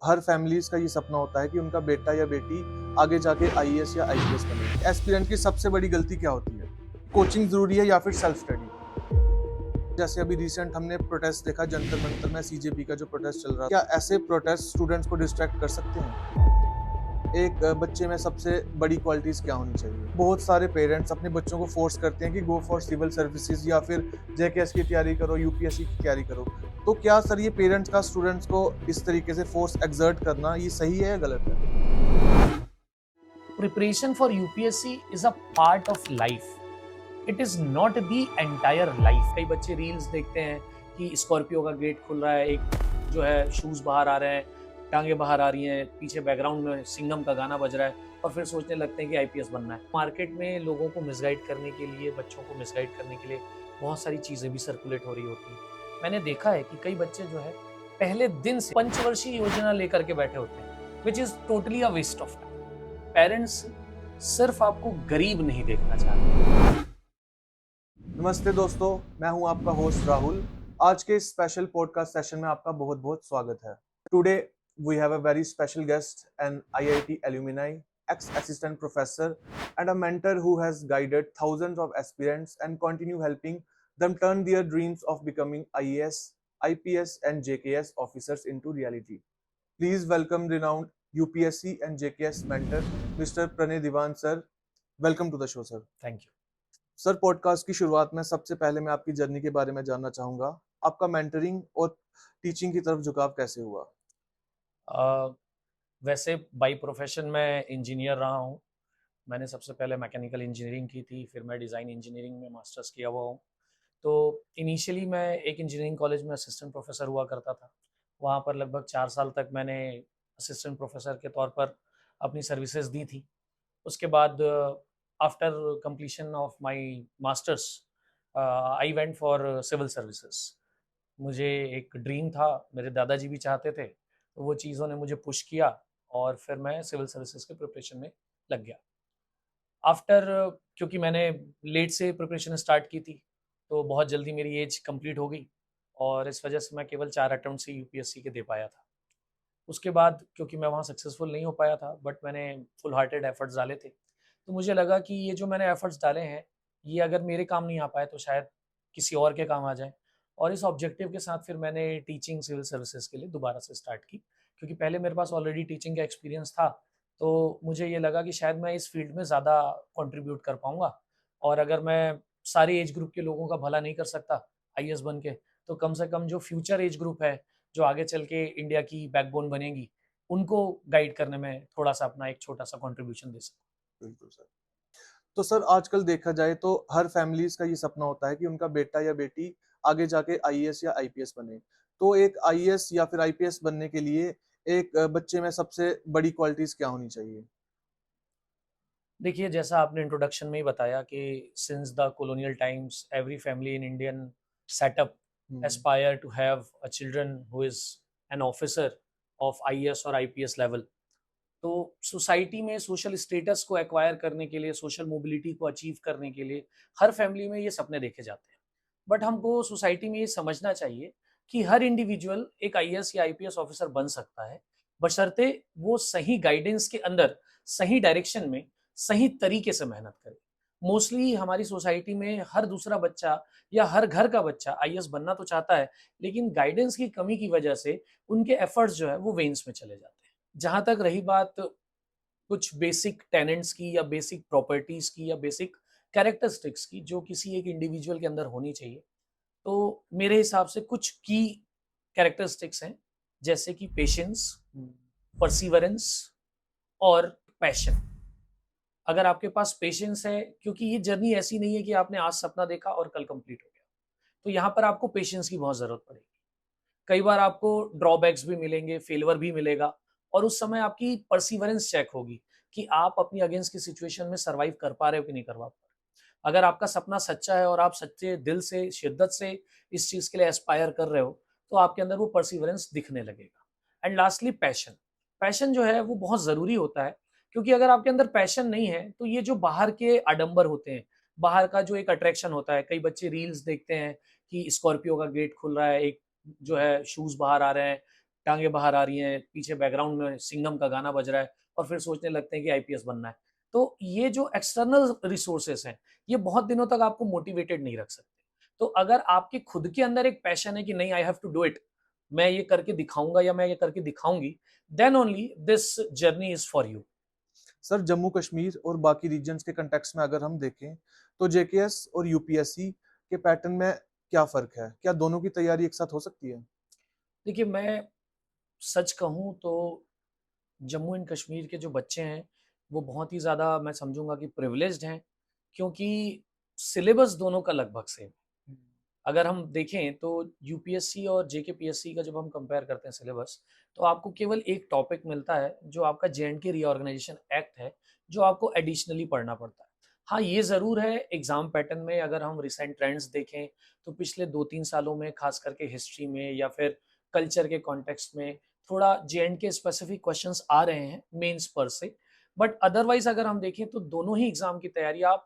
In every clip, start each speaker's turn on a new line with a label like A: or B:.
A: हर families का ये सपना होता है कि उनका बेटा या बेटी आगे जाके आईएएस या आईपीएस बने। एस्पिरेंट की सबसे बड़ी गलती क्या होती है? कोचिंग ज़रूरी है या फिर सेल्फ स्टडी? जैसे अभी रिसेंट हमने प्रोटेस्ट देखा जंतर मंतर में सीजेपी का जो प्रोटेस्ट चल रहा था। क्या ऐसे प्रोटेस्ट स्टूडेंट्स को डिस्ट्रैक्ट कर सकते हैं? एक बच्चे में सबसे बड़ी क्वालिटीज़ क्या होनी चाहिए? बहुत सारे पेरेंट्स अपने बच्चों को फोर्स करते हैं कि गो फॉर सिविल सर्विसेज या फिर जेकेएस की तैयारी करो, यूपीएससी की तैयारी करो। तो क्या सर ये पेरेंट्स का स्टूडेंट्स को इस तरीके से फोर्स एक्सर्ट करना ये सही है या गलत है?
B: Preparation for UPSC is a part of life. It is not the entire life. कई बच्चे रील्स देखते हैं कि स्कॉर्पियो का गेट खुल रहा है, एक जो है शूज बाहर आ रहे हैं, टांगे बाहर आ रही हैं, पीछे बैकग्राउंड में सिंघम का गाना बज रहा है और फिर सोचने लगते हैं कि आईपीएस बनना है। मार्केट में लोगों को मिसगाइड करने के लिए, बच्चों को मिसगाइड करने के लिए बहुत सारी चीज़ें भी सर्कुलेट हो रही होती हैं। मैंने देखा है कि कई बच्चे जो है पहले दिन से पंचवर्षीय योजना लेकर के बैठे होते हैं, which is totally a waste of time. Parents सिर्फ आपको गरीब नहीं देखना चाहते।
A: नमस्ते दोस्तों, मैं हूं आपका होस्ट राहुल। आज के इस स्पेशल पॉडकास्ट सेशन में आपका बहुत-बहुत स्वागत है। Today we have a very special guest, an IIT alumni, ex-assistant professor and a mentor who has guided thousands of aspirants and continue helping them turn their dreams of becoming IAS, IPS and JKS officers into reality. Please welcome renowned UPSC and JKS mentor, Mr. Pranay Diwan sir. Welcome to the show, sir.
B: Thank you.
A: Sir, podcast की शुरुआत में सबसे पहले मैं आपकी journey के बारे में जानना चाहूँगा। आपका मेंटरिंग और टीचिंग की तरफ झुकाव कैसे हुआ?
B: अ, वैसे बाय प्रोफेशन मैं इंजीनियर रहा हूँ। मैंने सबसे पहले मैकेनिकल इंजीनियरिंग की थी, फिर मैं डिज़ाइन इंजीनियरिंग में मास्टर्स किया हुआ हूँ। तो इनिशियली मैं एक इंजीनियरिंग कॉलेज में असिस्टेंट प्रोफेसर हुआ करता था। वहाँ पर लगभग 4 साल तक मैंने असिस्टेंट प्रोफेसर के तौर पर अपनी सर्विसेज़ दी थी। उसके बाद after completion of my masters I went for civil services. मुझे एक ड्रीम था, मेरे दादाजी भी चाहते थे, तो वो चीज़ों ने मुझे पुश किया और फिर मैं सिविल सर्विसेज़ के प्रिपरेशन में लग गया। आफ्टर क्योंकि मैंने लेट से प्रिपरेशन स्टार्ट की थी, तो बहुत जल्दी मेरी एज कंप्लीट हो गई और इस वजह से मैं केवल 4 अटेम्प्ट से यूपीएससी के दे पाया था। उसके बाद क्योंकि मैं वहाँ सक्सेसफुल नहीं हो पाया था, बट मैंने फुल हार्टेड एफर्ट्स डाले थे। तो मुझे लगा कि ये जो मैंने एफर्ट्स डाले हैं, ये अगर मेरे काम नहीं आ पाए तो शायद किसी और के काम आ जाएँ। और इस ऑब्जेक्टिव के साथ फिर मैंने टीचिंग सिविल सर्विसेज़ के लिए दोबारा से स्टार्ट की, क्योंकि पहले मेरे पास ऑलरेडी टीचिंग का एक्सपीरियंस था। तो मुझे ये लगा कि शायद मैं इस फ़ील्ड में ज़्यादा कंट्रीब्यूट कर पाऊँगा और अगर मैं सारे एज ग्रुप के लोगों का भला नहीं कर सकता आईएएस बन के, तो कम से कम जो फ्यूचर एज ग्रुप है, जो आगे चल के इंडिया की बैकबोन बनेगी, उनको गाइड करने में थोड़ा-सा अपना एक छोटा-सा कंट्रीब्यूशन दे सकूँ।
A: बिल्कुल सर। तो सर आजकल देखा जाए तो हर फैमिलीज़ का ये सपना होता है कि उनका बेटा या बेटी आगे जाके आईएएस या आईपीएस बने। तो एक आईएएस या फिर आईपीएस बनने के लिए एक बच्चे में सबसे बड़ी क्वालिटीज़ क्या होनी चाहिए?
B: देखिए, जैसा आपने इंट्रोडक्शन में ही बताया कि since the colonial times every family in Indian setup
A: हुँ,
B: aspire to have a children who is an officer of IAS और आईपीएस लेवल। तो सोसाइटी में सोशल स्टेटस को एक्वायर करने के लिए, सोशल मोबिलिटी को अचीव करने के लिए हर फैमिली में ये सपने देखे जाते हैं। बट हमको सोसाइटी में ये समझना चाहिए कि हर इंडिविजुअल एक आईएएस या आईपीएस ऑफिसर बन सकता है, बशर्ते वो सही गाइडेंस के अंदर, सही डायरेक्शन में, सही तरीके से मेहनत करे। मोस्टली हमारी सोसाइटी में हर दूसरा बच्चा या हर घर का बच्चा आईएएस बनना तो चाहता है, लेकिन गाइडेंस की कमी की वजह से उनके एफर्ट्स जो है वो वेन्स में चले जाते हैं। जहाँ तक रही बात कुछ बेसिक टेनेंट्स की या बेसिक प्रॉपर्टीज़ की या बेसिक कैरेक्टरिस्टिक्स की जो किसी एक इंडिविजुअल के अंदर होनी चाहिए, तो मेरे हिसाब से कुछ की कैरेक्टरिस्टिक्स हैं, जैसे कि पेशेंस, परसिवरेंस और पैशन। अगर आपके पास पेशेंस है, क्योंकि ये जर्नी ऐसी नहीं है कि आपने आज सपना देखा और कल कंप्लीट हो गया, तो यहाँ पर आपको पेशेंस की बहुत ज़रूरत पड़ेगी। कई बार आपको ड्रॉबैक्स भी मिलेंगे, फेल्योर भी मिलेगा और उस समय आपकी परसिवरेंस चेक होगी कि आप अपनी अगेंस्ट की सिचुएशन में सर्वाइव कर पा रहे हो कि नहीं कर पा रहे। अगर आपका सपना सच्चा है और आप सच्चे दिल से, शिद्दत से इस चीज़ के लिए एस्पायर कर रहे हो, तो आपके अंदर वो परसिवरेंस दिखने लगेगा। And lastly passion. पैशन जो है वो बहुत ज़रूरी होता है, क्योंकि अगर आपके अंदर पैशन नहीं है, तो ये जो बाहर के आडंबर होते हैं, बाहर का जो एक अट्रैक्शन होता है, कई बच्चे रील्स देखते हैं कि स्कॉर्पियो का गेट खुल रहा है, एक जो है शूज़ बाहर आ रहे हैं, टांगे बाहर आ रही हैं, पीछे बैकग्राउंड में सिंघम का गाना बज रहा है और फिर सोचने लगते हैं कि आईपीएस बनना है। तो ये जो एक्सटर्नल रिसोर्सेस हैं, ये बहुत दिनों तक आपको मोटिवेटेड नहीं रख सकते। तो अगर आपके खुद के अंदर एक पैशन है कि नहीं, I have to do it, मैं ये करके दिखाऊंगा या मैं ये करके दिखाऊंगी, then only this journey is for you.
A: Sir Jammu Kashmir और बाकी रीजन्स के कंटेक्स्ट में अगर हम देखें तो जेकेएस और यूपीएससी के पैटर्न में क्या फर्क है? क्या दोनों की तैयारी एक साथ हो सकती है?
B: देखिए, मैं सच कहूँ तो जम्मू एंड कश्मीर के जो बच्चे हैं, वो बहुत ही ज़्यादा मैं समझूंगा कि प्रिविलेज्ड हैं, क्योंकि सिलेबस दोनों का लगभग सेम है। अगर हम देखें तो यूपीएससी और जेकेपीएससी का जब हम कंपेयर करते हैं सिलेबस, तो आपको केवल एक टॉपिक मिलता है जो आपका जेएंडके रीऑर्गेनाइजेशन एक्ट है, जो आपको एडिशनली पढ़ना पड़ता है। हाँ, ये ज़रूर है, एग्ज़ाम पैटर्न में अगर हम रिसेंट ट्रेंड्स देखें, तो पिछले 2-3 सालों में ख़ास करके हिस्ट्री में या फिर कल्चर के कॉन्टेक्स्ट में थोड़ा जेएंडके स्पेसिफिक क्वेश्चंस आ रहे हैं मेंस पर से। बट अदरवाइज़ अगर हम देखें तो दोनों ही एग्ज़ाम की तैयारी आप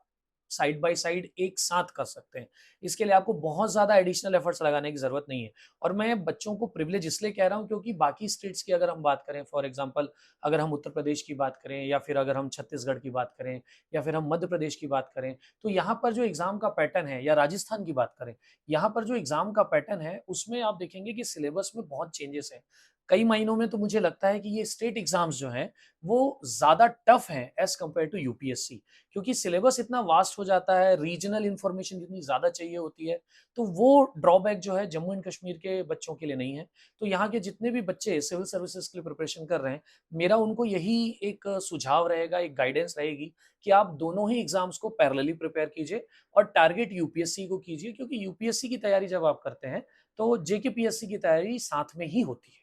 B: साइड बाय साइड एक साथ कर सकते हैं। इसके लिए आपको बहुत ज़्यादा एडिशनल एफर्ट्स लगाने की ज़रूरत नहीं है। और मैं बच्चों को प्रिविलेज इसलिए कह रहा हूँ क्योंकि बाकी स्टेट्स की अगर हम बात करें, फॉर एग्ज़ाम्पल अगर हम उत्तर प्रदेश की बात करें या फिर अगर हम छत्तीसगढ़ की बात करें या फिर हम मध्य प्रदेश की बात करें, तो यहाँ पर जो एग्ज़ाम का पैटर्न है, या राजस्थान की बात करें, यहाँ पर जो एग्ज़ाम का पैटर्न है उसमें आप देखेंगे कि सिलेबस में बहुत चेंजेस हैं। कई मायनों में तो मुझे लगता है कि ये स्टेट एग्ज़ाम्स जो हैं, वो ज़्यादा टफ हैं एज़ कम्पेयर टू यूपीएससी, क्योंकि सिलेबस इतना वास्ट हो जाता है, रीजनल इन्फॉर्मेशन इतनी ज़्यादा चाहिए होती है, तो वो ड्रॉबैक जो है जम्मू एंड कश्मीर के बच्चों के लिए नहीं है। तो यहाँ के जितने भी बच्चे सिविल सर्विसेज के लिए प्रिपरेशन कर रहे हैं, मेरा उनको यही एक सुझाव रहेगा, एक गाइडेंस रहेगी कि आप दोनों ही एग्ज़ाम्स को पैरेलली प्रिपेयर कीजिए और टारगेट यूपीएससी को कीजिए, क्योंकि यूपीएससी की तैयारी जब आप करते हैं, तो जेकेपीएससी की तैयारी साथ में ही होती है।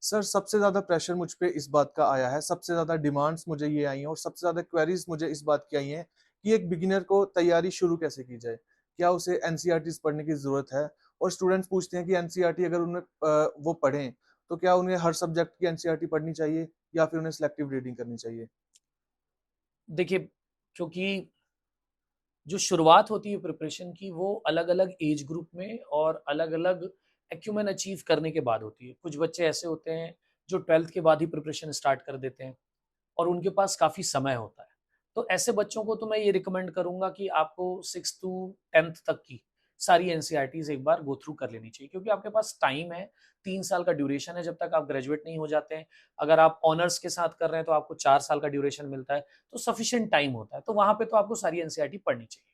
A: सर सबसे ज़्यादा प्रेशर मुझ पे इस बात का आया है, सबसे ज़्यादा डिमांड्स मुझे ये आई हैं और सबसे ज़्यादा क्वेरीज़ मुझे इस बात की आई हैं कि एक बिगिनर को तैयारी शुरू कैसे की जाए? क्या उसे एनसीईआरटीज़ पढ़ने की ज़रूरत है? और स्टूडेंट्स पूछते हैं कि एनसीईआरटी अगर उन्हें वो पढ़ें, तो क्या उन्हें हर सब्जेक्ट की एनसीईआरटी पढ़नी चाहिए या फिर उन्हें सिलेक्टिव रीडिंग करनी चाहिए?
B: देखिए, क्योंकि जो शुरुआत होती है प्रिपरेशन की, वो अलग-अलग एज ग्रुप में और अलग-अलग एक्यूमेन अचीव करने के बाद होती है। कुछ बच्चे ऐसे होते हैं जो 12th के बाद ही प्रिपरेशन स्टार्ट कर देते हैं और उनके पास काफ़ी समय होता है। तो ऐसे बच्चों को तो मैं ये रिकमेंड करूँगा कि आपको 6th टू 10th तक की सारी एनसीईआरटीज़ एक बार गो थ्रू कर लेनी चाहिए, क्योंकि आपके पास टाइम है, 3 साल का ड्यूरेशन है जब तक आप ग्रेजुएट नहीं हो जाते हैं। अगर आप ऑनर्स के साथ कर रहे हैं तो आपको 4 साल का ड्यूरेशन मिलता है, तो सफिशिएंट टाइम होता है। तो वहाँ पे तो आपको सारी एनसीईआरटी पढ़नी चाहिए।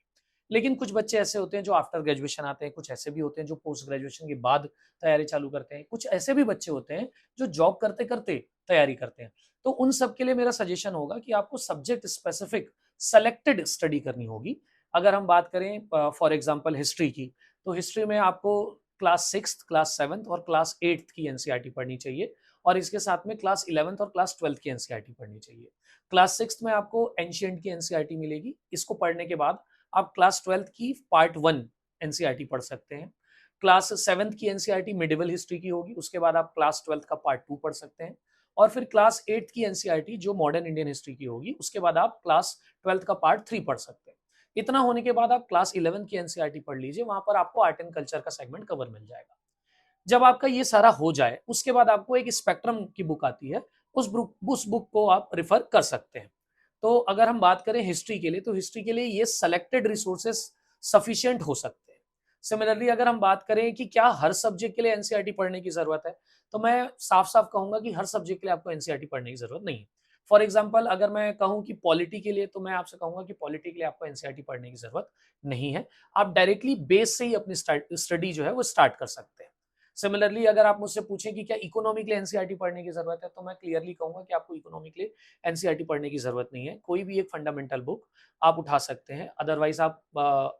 B: लेकिन कुछ बच्चे ऐसे होते हैं जो आफ्टर ग्रेजुएशन आते हैं, कुछ ऐसे भी होते हैं जो पोस्ट ग्रेजुएशन के बाद तैयारी चालू करते हैं, कुछ ऐसे भी बच्चे होते हैं जो जॉब करते-करते तैयारी करते हैं। तो उन सब के लिए मेरा सजेशन होगा कि आपको सब्जेक्ट स्पेसिफिक सेलेक्टेड स्टडी करनी होगी। अगर हम बात करें फॉर एग्जांपल हिस्ट्री की, तो हिस्ट्री में आपको क्लास 6th, क्लास 7th और क्लास 8th की एनसीईआरटी पढ़नी चाहिए और इसके साथ में क्लास 11th और क्लास 12th की एनसीईआरटी पढ़नी चाहिए। क्लास 6th में आपको एंशिएंट की एनसीईआरटी मिलेगी। इसको पढ़ने के बाद आप क्लास 12th की पार्ट 1 एनसीईआरटी पढ़ सकते हैं। क्लास 7th की एनसीईआरटी मिडिवल हिस्ट्री की होगी, उसके बाद आप क्लास 12th का पार्ट 2 पढ़ सकते हैं और फिर क्लास 8th की एनसीईआरटी जो मॉडर्न इंडियन हिस्ट्री की होगी, उसके बाद आप क्लास 12th का पार्ट 3 पढ़ सकते हैं। इतना होने के बाद आप क्लास 11th की एनसीईआरटी पढ़ लीजिए, वहां पर आपको आर्ट एंड कल्चर का सेगमेंट कवर मिल जाएगा। जब आपका ये सारा हो जाए, उसके बाद आपको एक स्पेक्ट्रम की बुक आती है, उस बुक को आप रिफर कर सकते हैं। तो अगर हम बात करें हिस्ट्री के लिए, तो हिस्ट्री के लिए ये सेलेक्टेड रिसोर्सेस सफिशिएंट हो सकते हैं। सिमिलरली अगर हम बात करें कि क्या हर सब्जेक्ट के लिए एनसीईआरटी पढ़ने की जरूरत है, तो मैं साफ-साफ कहूंगा कि हर सब्जेक्ट के लिए आपको एनसीईआरटी पढ़ने की जरूरत नहीं है। फॉर एग्जाम्पल अगर मैं कहूं कि पॉलिटी के लिए, तो मैं आपसे कहूंगा कि पॉलिटी के लिए आपको एनसीईआरटी पढ़ने की जरूरत नहीं है। आप डायरेक्टली बेस से ही अपनी स्टडी जो है वो स्टार्ट कर सकते हैं। सिमिलरली अगर आप मुझसे पूछें कि क्या इकोनॉमी के लिए एनसीईआरटी पढ़ने की जरूरत है, तो मैं क्लियरली कहूंगा कि आपको इकोनॉमी के लिए एनसीईआरटी पढ़ने की जरूरत नहीं है। कोई भी एक फंडामेंटल बुक आप उठा सकते हैं। अदरवाइज आप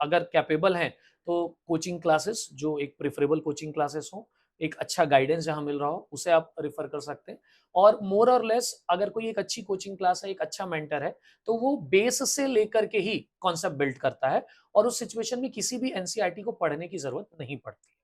B: अगर कैपेबल हैं तो कोचिंग क्लासेस, जो एक प्रेफरेबल कोचिंग क्लासेस हो, एक अच्छा गाइडेंस जहां मिल रहा हो, उसे आप रेफर कर सकते हैं। और मोर और लेस अगर कोई एक अच्छी कोचिंग क्लास है, एक अच्छा मेंटर है, तो वो बेस से लेकर के ही कॉन्सेप्ट बिल्ड करता है और उस सिचुएशन में किसी भी एनसीईआरटी को पढ़ने की जरूरत नहीं पड़ती।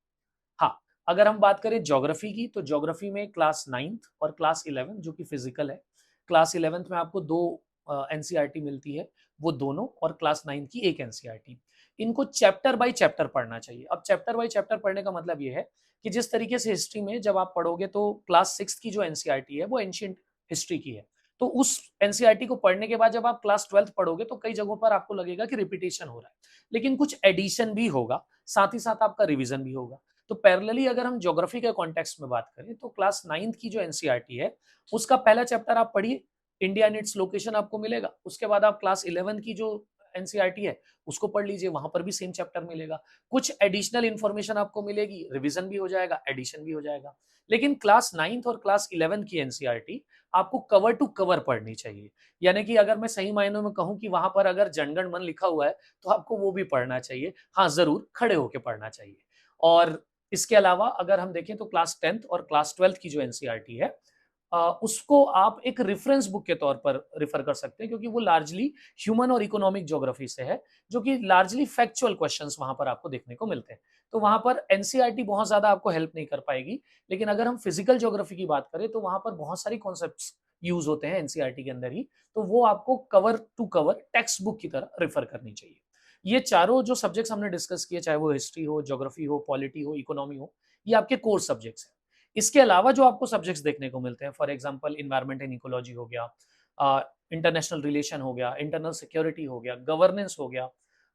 B: हाँ, अगर हम बात करें ज्योग्राफी की, तो ज्योग्राफी में क्लास 9th और क्लास 11 जो कि फिजिकल है। क्लास 11th में आपको 2 एनसीईआरटी मिलती है, वो दोनों, और क्लास 9th की एक एनसीईआरटी। इनको चैप्टर बाय चैप्टर पढ़ना चाहिए। अब चैप्टर बाय चैप्टर पढ़ने का मतलब ये है कि जिस तरीके से हिस्ट्री में जब आप पढ़ोगे तो क्लास 6 की जो एनसीईआरटी है वो एंशिएंट हिस्ट्री की है। तो उस एनसीईआरटी को पढ़ने के बाद जब आप क्लास 12th पढ़ोगे तो कई जगहों पर आपको लगेगा कि रिपीटेशन हो रहा है, लेकिन कुछ एडिशन भी होगा, साथ ही साथ आपका रिवीजन भी होगा। तो पैरेलली अगर हम ज्योग्राफी के कॉन्टेक्स्ट में बात करें तो क्लास 9th की जो एनसीईआरटी है उसका पहला चैप्टर आप पढ़िए, इंडिया एंड इट्स लोकेशन आपको मिलेगा। उसके बाद आप क्लास 11 की जो एनसीईआरटी है उसको पढ़ लीजिए, वहां पर भी सेम चैप्टर मिलेगा। कुछ एडिशनल इंफॉर्मेशन आपको मिलेगी, रिवीजन भी हो जाएगा, एडिशन भी हो जाएगा। लेकिन क्लास 9th और क्लास 11 की एनसीईआरटी आपको कवर टू कवर पढ़नी चाहिए। यानी कि अगर मैं सही मायनों में कहूं कि वहां पर अगर जनगण मन लिखा हुआ है तो आपको वो भी पढ़ना चाहिए। हाँ, जरूर खड़े होकर पढ़ना चाहिए। और इसके अलावा अगर हम देखें तो क्लास 10th और क्लास 12th की जो एनसीईआरटी है उसको आप एक रेफरेंस बुक के तौर पर रेफर कर सकते हैं, क्योंकि वो लार्जली ह्यूमन और इकोनॉमिक ज्योग्राफी से है, जो कि लार्जली फैक्चुअल क्वेश्चंस वहां पर आपको देखने को मिलते हैं। तो वहां पर एनसीईआरटी बहुत ज्यादा आपको हेल्प नहीं कर पाएगी। लेकिन अगर हम फिजिकल ज्योग्राफी की बात करें तो वहां पर बहुत सारी कॉन्सेप्ट्स यूज होते हैं एनसीईआरटी के अंदर ही, तो वो आपको cover to cover text book की तरह रेफर करनी चाहिए। ये चारों जो सब्जेक्ट्स हमने डिस्कस किए, चाहे वो हिस्ट्री हो, ज्योग्राफी हो, पॉलिटी हो, इकोनॉमी हो, ये आपके कोर सब्जेक्ट्स हैं। इसके अलावा जो आपको सब्जेक्ट्स देखने को मिलते हैं, for example environment and ecology हो गया, इंटरनेशनल रिलेशन हो गया, इंटरनल सिक्योरिटी हो गया, गवर्नेंस हो गया,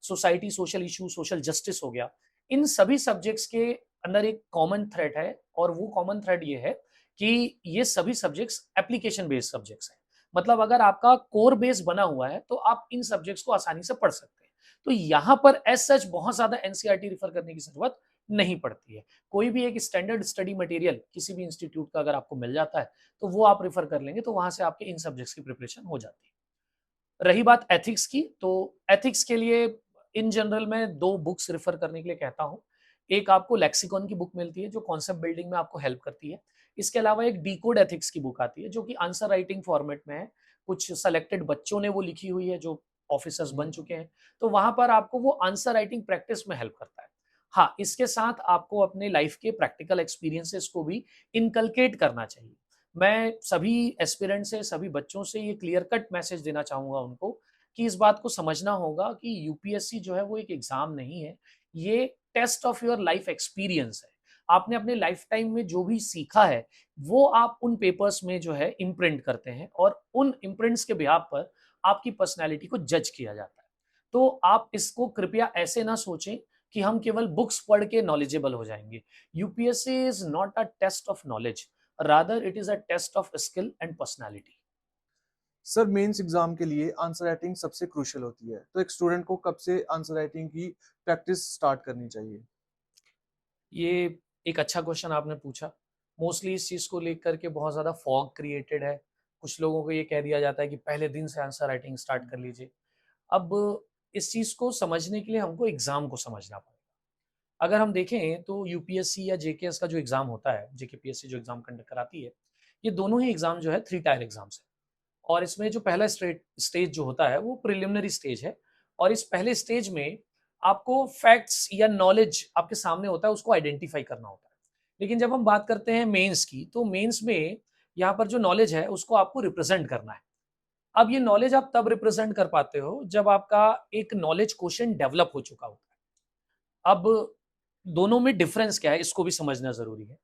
B: society social issue, social justice हो गया, इन सभी सब्जेक्ट्स के अंदर एक कॉमन थ्रेड है, और वो कॉमन थ्रेड ये है कि ये सभी सब्जेक्ट्स एप्लीकेशन बेस्ड सब्जेक्ट्स हैं। मतलब अगर आपका कोर बेस बना हुआ है तो आप इन सब्जेक्ट्स को आसानी से पढ़ सकते हैं। तो यहाँ पर एज सच बहुत ज्यादा एनसीईआरटी रिफर करने की जरूरत नहीं पड़ती है। कोई भी एक स्टैंडर्ड स्टडी मटेरियल किसी भी इंस्टीट्यूट का अगर आपको मिल जाता है तो वो आप रेफर कर लेंगे, तो वहां से आपके इन सब्जेक्ट्स की प्रिपरेशन हो जाती है। रही बात एथिक्स की, तो एथिक्स के लिए इन जनरल मैं दो बुक्स रेफर करने के लिए कहता हूँ। एक आपको लेक्सिकॉन की बुक मिलती है जो कॉन्सेप्ट बिल्डिंग में आपको हेल्प करती है। इसके अलावा एक डीकोड एथिक्स की बुक आती है जो कि आंसर राइटिंग फॉर्मेट में है। कुछ सेलेक्टेड बच्चों ने वो लिखी हुई है जो ऑफिसर्स बन चुके हैं, तो वहां पर आपको वो आंसर राइटिंग प्रैक्टिस में हेल्प करता है। हाँ, इसके साथ आपको अपने लाइफ के प्रैक्टिकल एक्सपीरियंसेस को भी इनकलकेट करना चाहिए। मैं सभी एस्पिरेंट से, सभी बच्चों से ये क्लियर कट मैसेज देना चाहूंगा उनको कि इस बात को समझना होगा कि यूपीएससी जो है वो एक एग्जाम नहीं है, ये test of your life experience है। आपने अपने लाइफ टाइम में जो भी सीखा है वो आप उन पेपर्स में जो है इम्प्रिंट करते हैं, और उन इम्प्रिंट्स के बिहाफ पर आपकी पर्सनैलिटी को जज किया जाता है। तो आप इसको कृपया ऐसे ना सोचें कि हम केवल बुक्स पढ़ के नॉलेजेबल हो जाएंगे। UPSC is not a test of knowledge, rather it is a test of skill and personality।
A: Sir mains exam के लिए आंसर राइटिंग सबसे क्रूशियल होती है, तो एक स्टूडेंट को कब से आंसर राइटिंग की प्रैक्टिस स्टार्ट करनी चाहिए?
B: ये एक अच्छा क्वेश्चन आपने पूछा। मोस्टली इस चीज़ को लेकर के बहुत ज़्यादा फॉग क्रिएटेड है। कुछ लोगों को ये कह दिया जाता है कि पहले दिन से आंसर राइटिंग स्टार्ट कर लीजिए। अब इस चीज़ को समझने के लिए हमको एग्ज़ाम को समझना पड़ेगा। अगर हम देखें तो यूपीएससी या जेकेएस का जो एग्ज़ाम होता है, जेकेपीएससी जो एग्ज़ाम कंडक्ट कराती है, ये दोनों ही एग्ज़ाम जो है 3 टायर एग्ज़ाम्स हैं। और इसमें जो पहला स्टेज जो होता है वो प्रिलिमिनरी स्टेज है, और इस पहले स्टेज में आपको फैक्ट्स या नॉलेज आपके सामने होता है, उसको आइडेंटिफाई करना होता है। लेकिन जब हम बात करते हैं मेंस की, तो मेंस में यहाँ पर जो नॉलेज है उसको आपको रिप्रेजेंट करना है। अब ये नॉलेज आप तब रिप्रेजेंट कर पाते हो जब आपका एक नॉलेज क्वेश्चन डेवलप हो चुका होता है। अब दोनों में डिफरेंस क्या है इसको भी समझना जरूरी है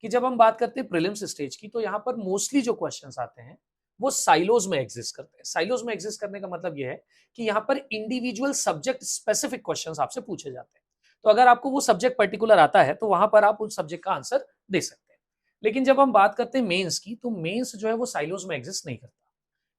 B: कि जब हम बात करते हैं प्रीलिम्स स्टेज की, तो यहाँ पर मोस्टली जो क्वेश्चंस आते हैं वो साइलोज में एग्जिस्ट करते हैं। साइलोज में एग्जिस्ट करने का मतलब ये है कि यहाँ पर इंडिविजुअल सब्जेक्ट स्पेसिफिक क्वेश्चंस आपसे पूछे जाते हैं। तो अगर आपको वो सब्जेक्ट पर्टिकुलर आता है तो वहां पर आप उस सब्जेक्ट का आंसर दे सकते हैं। लेकिन जब हम बात करते हैं मेंस की, तो मेंस जो है वो साइलोज में एग्जिस्ट नहीं करता।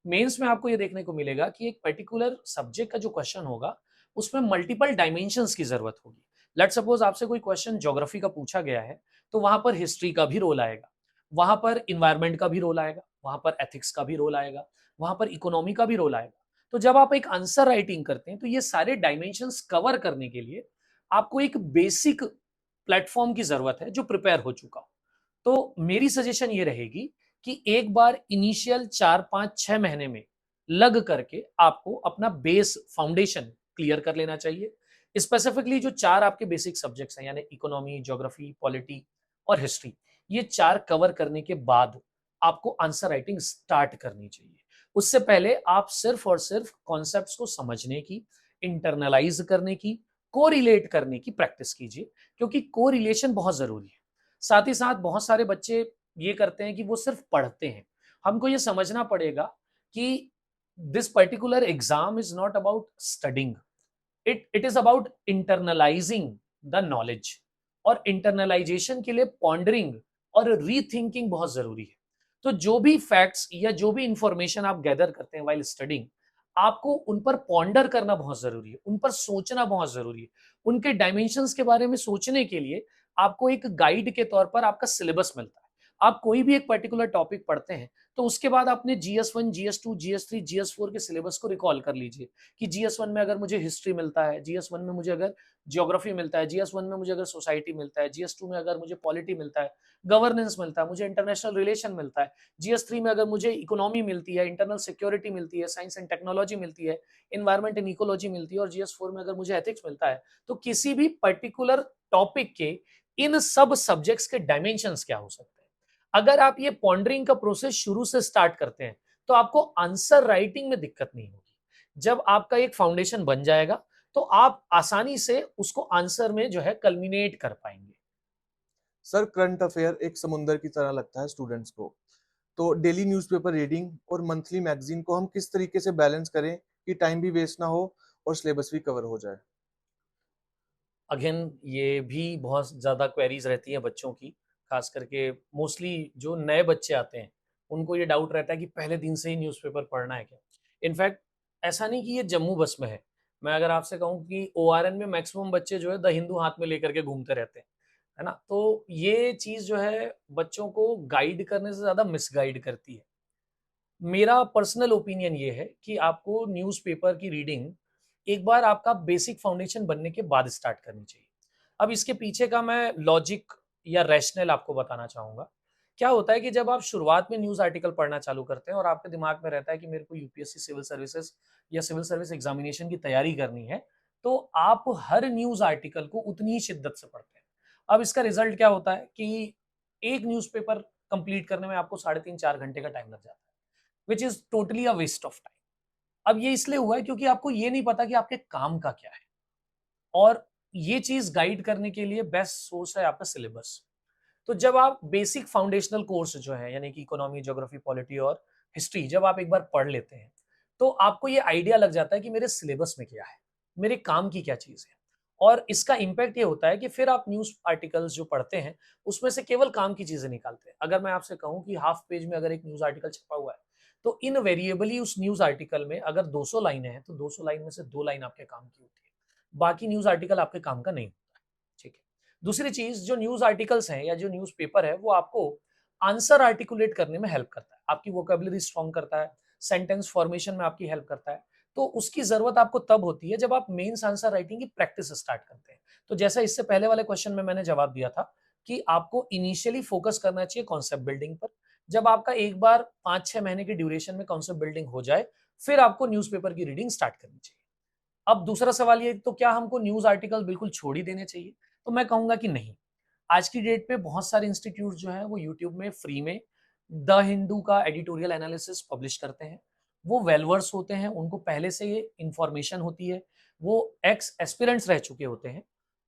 B: मेंस में आपको ये देखने को मिलेगा कि एक पर्टिकुलर सब्जेक्ट का जो क्वेश्चन होगा उसमें मल्टीपल डायमेंशंस की जरूरत होगी। लेट सपोज आपसे कोई क्वेश्चन ज्योग्राफी का पूछा गया है, तो वहां पर हिस्ट्री का भी रोल आएगा, वहां पर इन्वायरमेंट का भी रोल आएगा, वहां पर एथिक्स का भी रोल आएगा, वहां पर इकोनॉमी का भी रोल आएगा। तो जब आप एक आंसर राइटिंग करते हैं तो ये सारे डायमेंशंस कवर करने के लिए आपको एक बेसिक प्लेटफॉर्म की जरूरत है जो प्रिपेयर हो चुका हो। तो मेरी सजेशन ये रहेगी कि एक बार इनिशियल 4 5 6 महीने में लग करके आपको अपना बेस फाउंडेशन क्लियर कर लेना चाहिए। स्पेसिफिकली जो चार आपके बेसिक सब्जेक्ट्स हैं, यानी इकोनॉमी, ज्योग्राफी, पॉलिटी और हिस्ट्री, ये चार कवर करने के बाद आपको आंसर राइटिंग स्टार्ट करनी चाहिए। उससे पहले आप सिर्फ और सिर्फ कॉन्सेप्ट्स को समझने की, इंटरनलाइज करने की, कोरिलेट करने की प्रैक्टिस कीजिए, क्योंकि कोरिलेशन बहुत जरूरी है। साथ ही साथ बहुत सारे बच्चे ये करते हैं कि वो सिर्फ पढ़ते हैं। हमको ये समझना पड़ेगा कि this particular exam is not about studying, it is about internalising the knowledge. और इंटरनलाइजेशन के लिए पॉन्डरिंग और रीथिंकिंग बहुत जरूरी है। तो जो भी फैक्ट्स या जो भी इंफॉर्मेशन आप गैदर करते हैं वाइल स्टडिंग, आपको उन पर पॉन्डर करना बहुत जरूरी है, उन पर सोचना बहुत जरूरी है। उनके डायमेंशंस के बारे में सोचने के लिए आपको एक गाइड के तौर पर आपका सिलेबस मिलता है। आप कोई भी एक पर्टिकुलर टॉपिक पढ़ते हैं तो उसके बाद अपने GS1, GS2, GS3, GS4 के सिलेबस को रिकॉल कर लीजिए कि GS1 में अगर मुझे हिस्ट्री मिलता है, GS1 में मुझे अगर ज्योग्राफी मिलता है, GS1 में मुझे अगर सोसाइटी मिलता है, GS2 में अगर मुझे पॉलिटी मिलता है, गवर्नेंस मिलता है, मुझे इंटरनेशनल रिलेशन मिलता है, GS3 में अगर मुझे इकोनॉमी मिलती है, इंटरनल सिक्योरिटी मिलती है, साइंस एंड टेक्नोलॉजी मिलती है, इन्वायरमेंट एंड इकोलॉजी मिलती है, और GS4 में अगर मुझे एथिक्स मिलता है, तो किसी भी पर्टिकुलर टॉपिक के इन सब सब्जेक्ट्स के डायमेंशंस क्या हो सकते हैं। अगर आप ये पॉन्डरिंग का प्रोसेस शुरू से स्टार्ट करते हैं तो आपको आंसर राइटिंग में दिक्कत नहीं होगी। जब आपका एक फाउंडेशन बन जाएगा तो आप आसानी से उसको आंसर में जो है कल्मिनेट कर पाएंगे।
A: सर, करंट अफेयर एक समुंदर की तरह लगता है स्टूडेंट्स को। तो डेली न्यूज़पेपर रीडिंग और मंथली मैगजीन को हम किस तरीके से बैलेंस करें कि टाइम भी वेस्ट ना हो और सिलेबस भी कवर हो जाए?
B: अगेन ये भी बहुत ज़्यादा क्वेरीज रहती हैं बच्चों की, खास करके मोस्टली जो नए बच्चे आते हैं उनको ये डाउट रहता है कि पहले दिन से ही न्यूज़पेपर पढ़ना है क्या। इनफैक्ट ऐसा नहीं कि ये जम्मू बस में है। मैं अगर आपसे कहूँ कि ORN में मैक्सिमम बच्चे जो है द हिंदू हाथ में लेकर के घूमते रहते हैं, है ना। तो ये चीज़ जो है बच्चों को गाइड करने से ज़्यादा मिसगाइड करती है। मेरा पर्सनल ओपिनियन ये है कि आपको न्यूज़पेपर की रीडिंग एक बार आपका बेसिक फाउंडेशन बनने के बाद स्टार्ट करनी चाहिए। अब इसके पीछे का मैं लॉजिक या रैशनल आपको बताना चाहूँगा। क्या होता है कि जब आप शुरुआत में न्यूज़ आर्टिकल पढ़ना चालू करते हैं और आपके दिमाग में रहता है कि मेरे को यूपीएससी सिविल सर्विसेज या सिविल सर्विस एग्जामिनेशन की तैयारी करनी है, तो आप हर न्यूज़ आर्टिकल को उतनी ही शिद्दत से पढ़ते हैं। अब इसका रिजल्ट क्या होता है कि एक न्यूज़पेपर कंप्लीट करने में आपको 3.5-4 घंटे का टाइम लग जाता है, which is totally a waste of time. अब ये इसलिए हुआ है क्योंकि आपको ये नहीं पता कि आपके काम का क्या है। और ये चीज़ गाइड करने के लिए बेस्ट सोर्स है आपका सिलेबस। तो जब आप बेसिक फाउंडेशनल कोर्स जो है यानी कि इकोनॉमी, ज्योग्राफी, पॉलिटी और हिस्ट्री जब आप एक बार पढ़ लेते हैं, तो आपको ये आइडिया लग जाता है कि मेरे सिलेबस में क्या है, मेरे काम की क्या चीज़ है। और इसका इम्पैक्ट ये होता है कि फिर आप न्यूज़ आर्टिकल्स जो पढ़ते हैं, उसमें से केवल काम की चीज़ें निकालते हैं। अगर मैं आपसे कहूँ कि हाफ पेज में अगर एक न्यूज़ आर्टिकल छपा हुआ है, तो इनवेरिएबली उस न्यूज़ आर्टिकल में अगर 200 लाइनें हैं, तो 200 लाइन में से 2 लाइन आपके काम की होती है। बाकी न्यूज़ आर्टिकल आपके काम का नहीं होता है। ठीक है। दूसरी चीज़, जो न्यूज़ आर्टिकल्स हैं या जो न्यूज़पेपर है, वो आपको आंसर आर्टिकुलेट करने में हेल्प करता है। आपकी वोकैब्युलरी स्ट्रॉन्ग करता है, सेंटेंस फॉर्मेशन में आपकी हेल्प करता है। तो उसकी ज़रूरत आपको तब होती है जब आप मेंस आंसर राइटिंग की प्रैक्टिस स्टार्ट करते हैं। तो जैसा इससे पहले वाले क्वेश्चन में मैंने जवाब दिया था कि आपको इनिशियली फोकस करना चाहिए कॉन्सेप्ट बिल्डिंग पर। जब आपका एक बार 5-6 महीने की ड्यूरेशन में कॉन्सेप्ट बिल्डिंग हो जाए, फिर आपको न्यूज़पेपर की रीडिंग स्टार्ट करनी चाहिए। अब दूसरा सवाल ये, तो क्या हमको न्यूज़ आर्टिकल बिल्कुल छोड़ ही देने चाहिए? तो मैं कहूँगा कि नहीं। आज की डेट पे बहुत सारे इंस्टीट्यूट जो हैं वो यूट्यूब में फ्री में द हिंदू का एडिटोरियल एनालिसिस पब्लिश करते हैं। वो वेल वर्स होते हैं, उनको पहले से ये इन्फॉर्मेशन होती है, वो एक्स एस्पिरेंट्स रह चुके होते हैं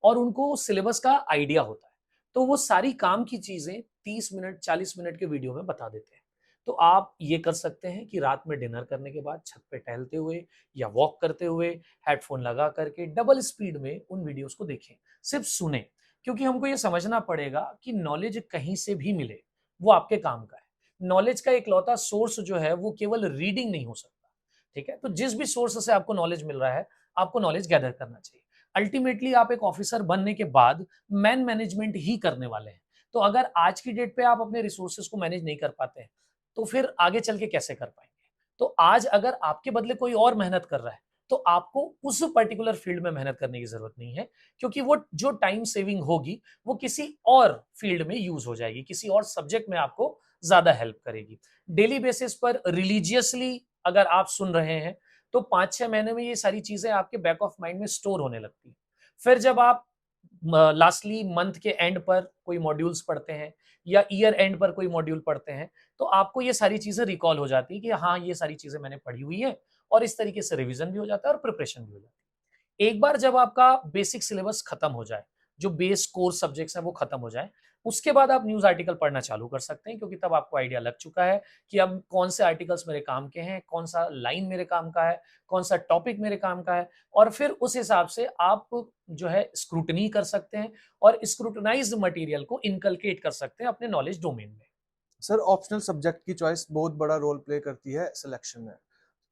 B: और उनको सिलेबस का आइडिया होता है। तो वो सारी काम की चीज़ें 30 मिनट, 40 मिनट के वीडियो में बता देते हैं। तो आप ये कर सकते हैं कि रात में डिनर करने के बाद छत पे टहलते हुए या वॉक करते हुए हेडफ़ोन लगा करके डबल स्पीड में उन वीडियोज़ को देखें, सिर्फ़ सुनें। क्योंकि हमको ये समझना पड़ेगा कि नॉलेज कहीं से भी मिले, वो आपके काम का है। नॉलेज का इकलौता सोर्स जो है वो केवल रीडिंग नहीं हो सकता, ठीक है? तो जिस भी सोर्स से आपको नॉलेज मिल रहा है, आपको नॉलेज गैदर करना चाहिए। अल्टीमेटली आप एक ऑफिसर बनने के बाद मैन मैनेजमेंट ही करने वाले हैं। तो अगर आज की डेट पे आप अपने रिसोर्सेज को मैनेज नहीं कर पाते हैं, तो फिर आगे चल के कैसे कर पाएँगे? तो आज अगर आपके बदले कोई और मेहनत कर रहा है, तो आपको उस पर्टिकुलर फील्ड में मेहनत करने की ज़रूरत नहीं है, क्योंकि वो जो टाइम सेविंग होगी, वो किसी और फील्ड में यूज़ हो जाएगी, किसी और सब्जेक्ट में आपको ज़्यादा हेल्प करेगी। डेली बेसिस पर रिलीजियसली अगर आप सुन रहे हैं, तो 5-6 महीने में ये सारी चीज़ें आपके बैक ऑफ माइंड में स्टोर होने लगती हैं। फिर जब आप लास्टली मंथ के एंड पर कोई मॉड्यूल्स पढ़ते हैं या ईयर एंड पर कोई मॉड्यूल पढ़ते हैं, तो आपको ये सारी चीज़ें रिकॉल हो जाती है कि हाँ, ये सारी चीज़ें मैंने पढ़ी हुई है और इस तरीके से रिवीजन भी हो जाता है और प्रिपरेशन भी हो जाती है। एक बार जब आपका बेसिक सिलेबस खत्म हो जाए, जो बेस कोर सब्जेक्ट्स हैं वो खत्म हो जाए, उसके बाद आप न्यूज़ आर्टिकल पढ़ना चालू कर सकते हैं, क्योंकि तब आपको आइडिया लग चुका है कि अब कौन से आर्टिकल्स मेरे काम के हैं, कौन सा लाइन मेरे काम का है, कौन सा टॉपिक मेरे काम का है, और फिर उस हिसाब से आप जो है स्क्रूटनी कर सकते हैं और स्क्रूटनाइज्ड मटेरियल को इनकलकेट कर सकते हैं अपने नॉलेज डोमेन में।
A: सर, ऑप्शनल सब्जेक्ट की चॉइस बहुत बड़ा रोल प्ले करती है सिलेक्शन में।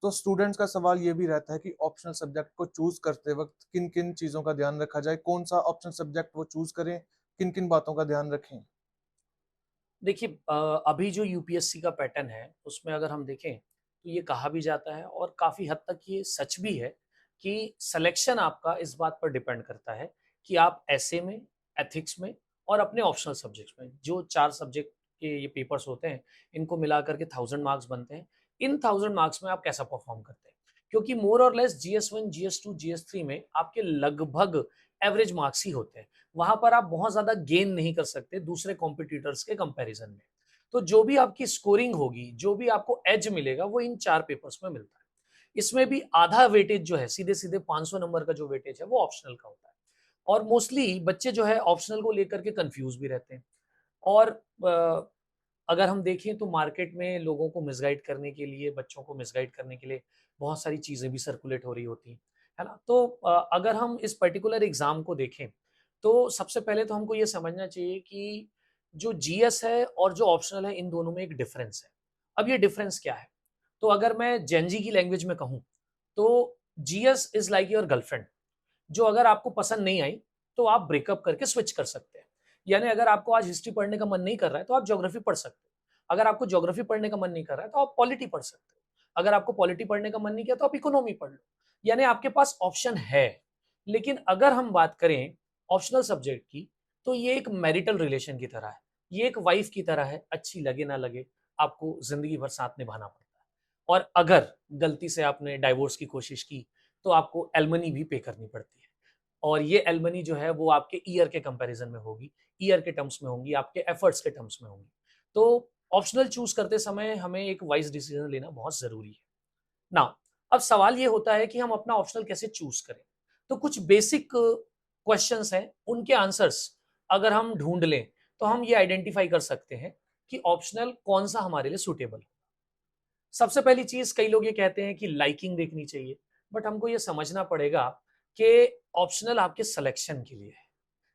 A: तो स्टूडेंट्स का सवाल ये भी रहता है कि ऑप्शनल सब्जेक्ट को चूज करते वक्त किन किन चीज़ों का ध्यान रखा जाए, कौन सा ऑप्शनल सब्जेक्ट वो चूज करें, किन किन बातों का ध्यान रखें।
B: देखिए, अभी जो यूपीएससी का पैटर्न है, उसमें अगर हम देखें तो ये कहा भी जाता है और काफ़ी हद तक ये सच भी है कि सिलेक्शन आपका इस बात पर डिपेंड करता है कि आप एसए में, एथिक्स में और अपने ऑप्शनल सब्जेक्ट्स में, जो 4 सब्जेक्ट के ये पेपर्स होते हैं, इनको मिला करके 1000 मार्क्स बनते हैं। इन 1000 मार्क्स में आप कैसा परफॉर्म करते हैं? क्योंकि मोर और लेस जीएस 1, जीएस 2, जीएस 3 में आपके लगभग एवरेज मार्क्स ही होते हैं। वहाँ पर आप बहुत ज़्यादा गेन नहीं कर सकते दूसरे कॉम्पिटिटर्स के कंपैरिजन में। तो जो भी आपकी स्कोरिंग होगी, जो भी आपको एज मिलेगा, वो इन 4 पेपर्स में मिलता है। इसमें भी आधा वेटेज जो है, सीधे-सीधे 500 नंबर का जो वेटेज है, वो ऑप्शनल का होता है। और मोस्टली बच्चे जो है ऑप्शनल को लेकर के कन्फ्यूज़ भी रहते हैं। और अगर हम देखें तो मार्केट में लोगों को मिसगाइड करने के लिए, बच्चों को मिसगाइड करने के लिए बहुत सारी चीज़ें भी सर्कुलेट हो रही होती हैं, है ना? तो अगर हम इस पर्टिकुलर एग्ज़ाम को देखें, तो सबसे पहले तो हमको ये समझना चाहिए कि जो जीएस है और जो ऑप्शनल है, इन दोनों में एक डिफरेंस है। अब ये डिफरेंस क्या है? तो अगर मैं जेन ज़ी की लैंग्वेज में कहूँ, तो GS is like your girlfriend, जो अगर आपको पसंद नहीं आई, तो आप ब्रेकअप करके स्विच कर सकते हैं। यानी अगर आपको आज हिस्ट्री पढ़ने का मन नहीं कर रहा है, तो आप ज्योग्राफी पढ़ सकते हो। अगर आपको ज्योग्राफी पढ़ने का मन नहीं कर रहा है, तो आप पॉलिटी पढ़ सकते हो। अगर आपको पॉलिटी पढ़ने का मन नहीं किया, तो आप इकोनॉमी पढ़ लो। यानी आपके पास ऑप्शन है। लेकिन अगर हम बात करें ऑप्शनल सब्जेक्ट की, तो ये एक मैरिटल रिलेशन की तरह है। ये एक वाइफ की तरह है, अच्छी लगे ना लगे, आपको ज़िंदगी भर साथ निभाना पड़ता है। और अगर गलती से आपने डाइवोर्स की कोशिश की, तो आपको एलिमनी भी पे करनी पड़ती है। और ये एलिमनी जो है वो आपके ईयर के कंपैरिजन में होगी, ईयर के टर्म्स में होंगी, आपके एफर्ट्स के टर्म्स में होंगी। तो ऑप्शनल चूज़ करते समय हमें एक वाइज़ डिसीजन लेना बहुत ज़रूरी है। नाउ, अब सवाल ये होता है कि हम अपना ऑप्शनल कैसे चूज़ करें? तो कुछ बेसिक क्वेश्चंस हैं, उनके आंसर्स अगर हम ढूँढ लें, तो हम ये आइडेंटिफ़ाई कर सकते हैं कि ऑप्शनल कौन-सा हमारे लिए सूटेबल है। सबसे पहली चीज़, कई लोग ये कहते हैं कि लाइकिंग देखनी चाहिए, बट हमको ये समझना पड़ेगा कि ऑप्शनल आपके सिलेक्शन के लिए है।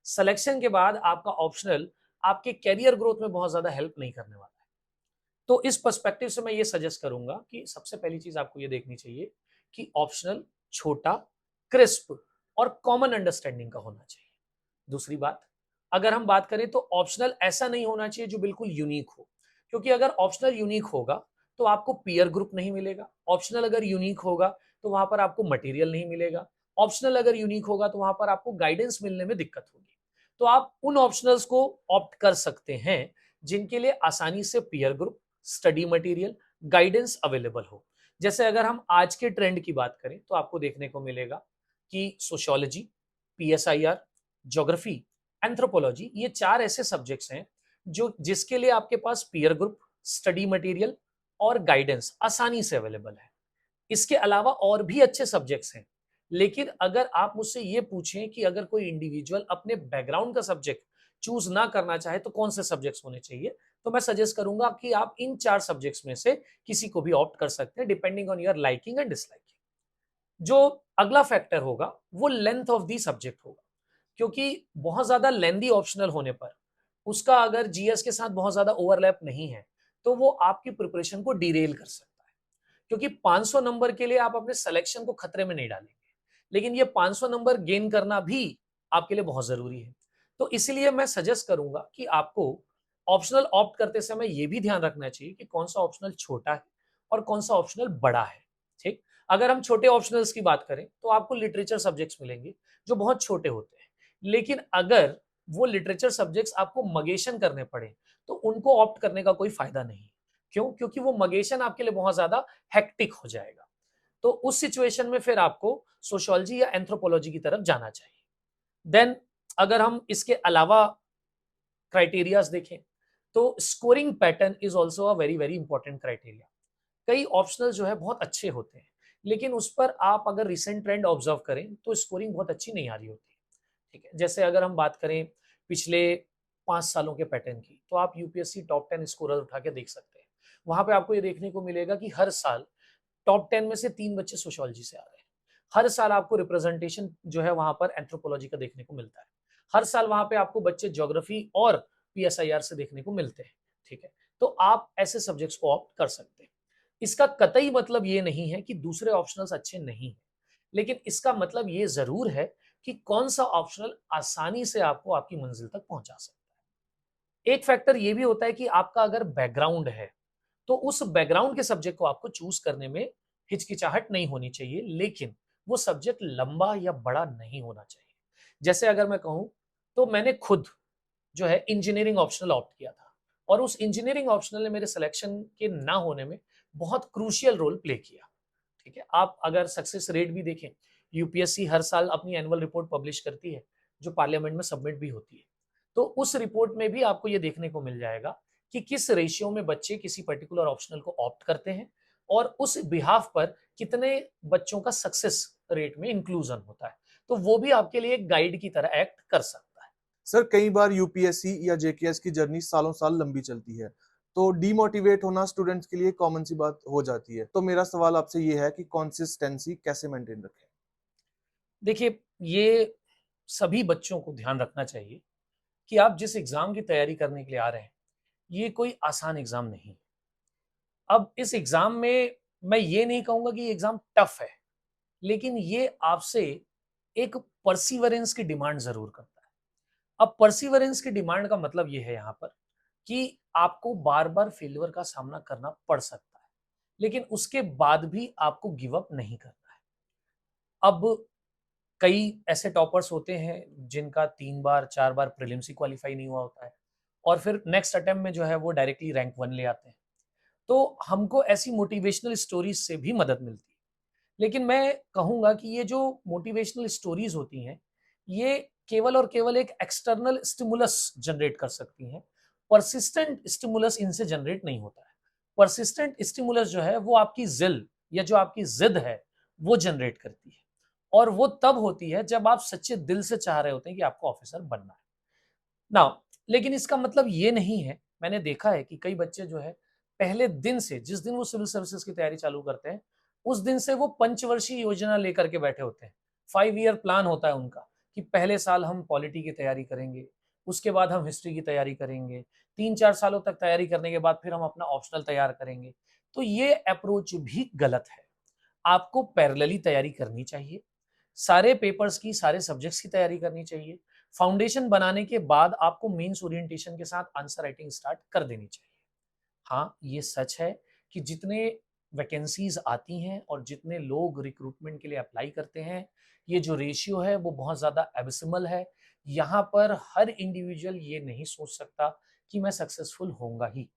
B: सिलेक्शन के बाद आपका ऑप्शनल आपके करियर ग्रोथ में बहुत ज़्यादा हेल्प नहीं करने वाला है। तो इस पर्सपेक्टिव से मैं ये सजेस्ट करूँगा कि सबसे पहली चीज़ आपको ये देखनी चाहिए कि ऑप्शनल छोटा, क्रिस्प और कॉमन अंडरस्टैंडिंग का होना चाहिए। दूसरी बात, अगर हम बात करें तो ऑप्शनल ऐसा नहीं होना चाहिए जो बिल्कुल यूनिक हो, क्योंकि अगर ऑप्शनल यूनिक होगा तो आपको पीयर ग्रुप नहीं मिलेगा। ऑप्शनल अगर यूनिक होगा तो वहां पर आपको मटेरियल नहीं मिलेगा। ऑप्शनल अगर यूनिक होगा तो वहां पर आपको गाइडेंस मिलने में दिक्कत होगी। तो आप उन ऑप्शनल्स को ऑप्ट कर सकते हैं जिनके लिए आसानी से peer group, study material, guidance available हो। जैसे अगर हम आज के ट्रेंड की बात करें तो आपको देखने को मिलेगा कि सोशियोलॉजी, पीएसआईआर, ज्योग्राफी, एंथ्रोपोलॉजी, ये 4 ऐसे सब्जेक्ट्स हैं जो जिसके लिए आपके पास पीयर ग्रुप, स्टडी मटेरियल और गाइडेंस आसानी से अवेलेबल है। इसके अलावा और भी अच्छे सब्जेक्ट्स हैं, लेकिन अगर आप मुझसे ये पूछें कि अगर कोई इंडिविजुअल अपने बैकग्राउंड का सब्जेक्ट चूज ना करना चाहे तो कौन से सब्जेक्ट्स होने चाहिए, तो मैं सजेस्ट करूंगा कि आप इन 4 सब्जेक्ट्स में से किसी को भी ऑप्ट कर सकते हैं, depending on your liking and disliking. जो अगला फैक्टर होगा वो लेंथ ऑफ दी सब्जेक्ट होगा, क्योंकि बहुत ज्यादा लेंदी ऑप्शनल होने पर उसका अगर जीएस के साथ बहुत ज्यादा ओवरलैप नहीं है, तो वो आपकी प्रिपरेशन को डिरेल कर सकता है। क्योंकि 500 नंबर के लिए आप अपने सिलेक्शन को खतरे में नहीं डालेंगे, लेकिन ये 500 नंबर गेन करना भी आपके लिए बहुत जरूरी है। तो इसलिए मैं सजेस्ट करूंगा कि आपको ऑप्शनल ऑप्ट करते समय ये भी ध्यान रखना चाहिए कि कौन सा ऑप्शनल छोटा है और कौन सा ऑप्शनल बड़ा है। ठीक, अगर हम छोटे ऑप्शनल्स की बात करें तो आपको लिटरेचर सब्जेक्ट्स मिलेंगे जो बहुत छोटे होते हैं, लेकिन अगर वो लिटरेचर सब्जेक्ट्स आपको मगेशन करने पड़े तो उनको ऑप्ट करने का कोई फायदा नहीं। क्यों? क्योंकि वो मगेशन आपके लिए बहुत ज्यादा हेक्टिक हो जाएगा। तो उस सिचुएशन में फिर आपको सोशियोलॉजी या एंथ्रोपोलॉजी की तरफ जाना चाहिए। देन अगर हम इसके अलावा क्राइटेरियाज देखें तो scoring pattern is also a very very important criteria. कई ऑप्शनल जो है बहुत अच्छे होते हैं, लेकिन उस पर आप अगर रिसेंट ट्रेंड ऑब्जर्व करें तो स्कोरिंग बहुत अच्छी नहीं आ रही होती है। ठीक है, जैसे अगर हम बात करें पिछले 5 सालों के पैटर्न की, तो आप यूपीएससी टॉप 10 स्कोरर उठा के देख सकते हैं। वहां पे आपको ये देखने को मिलेगा कि हर साल टॉप 10 में से 3 बच्चे सोशियोलॉजी से आ रहे हैं। हर साल आपको रिप्रेजेंटेशन जो है वहां पर एंथ्रोपोलॉजी का देखने को मिलता है। हर साल वहां पे आपको बच्चे ज्योग्राफी और पीएसआईआर से देखने को मिलते हैं। ठीक है, तो आप ऐसे सब्जेक्ट्स को ऑप्ट कर सकते हैं। इसका कतई मतलब ये नहीं है कि दूसरे ऑप्शनल्स अच्छे नहीं हैं, लेकिन इसका मतलब ये जरूर है कि कौन सा ऑप्शनल आसानी से आपको आपकी मंजिल तक पहुंचा सकता है। एक फैक्टर ये भी होता है कि आपका अगर बैकग्राउंड है, तो उस बैकग्राउंड के सब्जेक्ट को आपको चूज करने में हिचकिचाहट नहीं होनी चाहिए, लेकिन वो सब्जेक्ट लंबा या बड़ा नहीं होना चाहिए। जैसे अगर मैं कहूं, तो मैंने खुद जो है इंजीनियरिंग ऑप्शनल ऑप्ट किया था, और उस इंजीनियरिंग ऑप्शनल ने मेरे सिलेक्शन के ना होने में बहुत क्रूशियल रोल प्ले किया। ठीक है, आप अगर सक्सेस रेट भी देखें, यूपीएससी हर साल अपनी एनुअल रिपोर्ट पब्लिश करती है, जो पार्लियामेंट में सबमिट भी होती है। तो उस रिपोर्ट में भी आपको ये देखने को मिल जाएगा कि किस रेशियो में बच्चे किसी पर्टिकुलर ऑप्शनल को ऑप्ट करते हैं, और उस बिहाफ पर कितने बच्चों का सक्सेस रेट में इंक्लूजन होता है। तो वो भी आपके लिए एक गाइड की तरह एक्ट कर सकता है।
A: सर कई बार यूपीएससी या जेकेएस की जर्नी सालों साल लंबी चलती है, तो डीमोटिवेट होना स्टूडेंट्स के लिए कॉमन सी बात हो जाती है। तो मेरा सवाल आपसे ये है कि कंसिस्टेंसी कैसे मेंटेन रखें।
B: देखिए, ये सभी बच्चों को ध्यान रखना चाहिए कि आप जिस एग्जाम की तैयारी करने के लिए आ रहे हैं, ये कोई आसान एग्जाम नहीं है। अब इस एग्जाम में मैं ये नहीं कहूंगा कि ये एग्जाम टफ है, लेकिन ये आपसे एक परसिवरेंस की डिमांड जरूर करता है। अब परसिवरेंस की डिमांड का मतलब ये है यहाँ पर कि आपको बार बार फेलियर का सामना करना पड़ सकता है, लेकिन उसके बाद भी आपको गिव अप नहीं करना है। अब कई ऐसे टॉपर्स होते हैं जिनका 3 बार 4 बार प्रीलिम्स ही क्वालिफाई नहीं हुआ होता है, और फिर नेक्स्ट अटेम्प्ट में जो है वो डायरेक्टली रैंक 1 ले आते हैं। तो हमको ऐसी मोटिवेशनल स्टोरीज से भी मदद मिलती है। लेकिन मैं कहूंगा कि ये जो मोटिवेशनल स्टोरीज होती हैं, ये केवल और केवल एक एक्सटर्नल स्टिमुलस जनरेट कर सकती हैं। परसिस्टेंट स्टिमुलस इनसे जनरेट नहीं होता है। परसिस्टेंट स्टिमुलस जो है वो आपकी जिल या जो आपकी जिद है वो जनरेट करती है, और वो तब होती है जब आप सच्चे दिल से चाह रहे होते हैं कि आपको ऑफिसर बनना है ना। लेकिन इसका मतलब ये नहीं है, मैंने देखा है कि कई बच्चे जो है पहले दिन से, जिस दिन वो सिविल सर्विसेज की तैयारी चालू करते हैं, उस दिन से वो पंचवर्षीय योजना लेकर के बैठे होते हैं। 5 ईयर प्लान होता है उनका कि पहले साल हम पॉलिटी की तैयारी करेंगे, उसके बाद हम हिस्ट्री की तैयारी करेंगे, 3-4 सालों तक तैयारी करने के बाद फिर हम अपना ऑप्शनल तैयार करेंगे। तो ये अप्रोच भी गलत है। आपको पैरेलली तैयारी करनी चाहिए, सारे पेपर्स की, सारे सब्जेक्ट्स की तैयारी करनी चाहिए। फाउंडेशन बनाने के बाद आपको मेंस ओरिएंटेशन के साथ आंसर राइटिंग स्टार्ट कर देनी चाहिए। हाँ, ये सच है कि जितने वैकेंसीज आती हैं और जितने लोग रिक्रूटमेंट के लिए अप्लाई करते हैं, ये जो रेशियो है वो बहुत ज़्यादा एबिसिमल है। यहाँ पर हर इंडिविजुअल ये नहीं सोच सकता कि मैं सक्सेसफुल होऊंगा ही।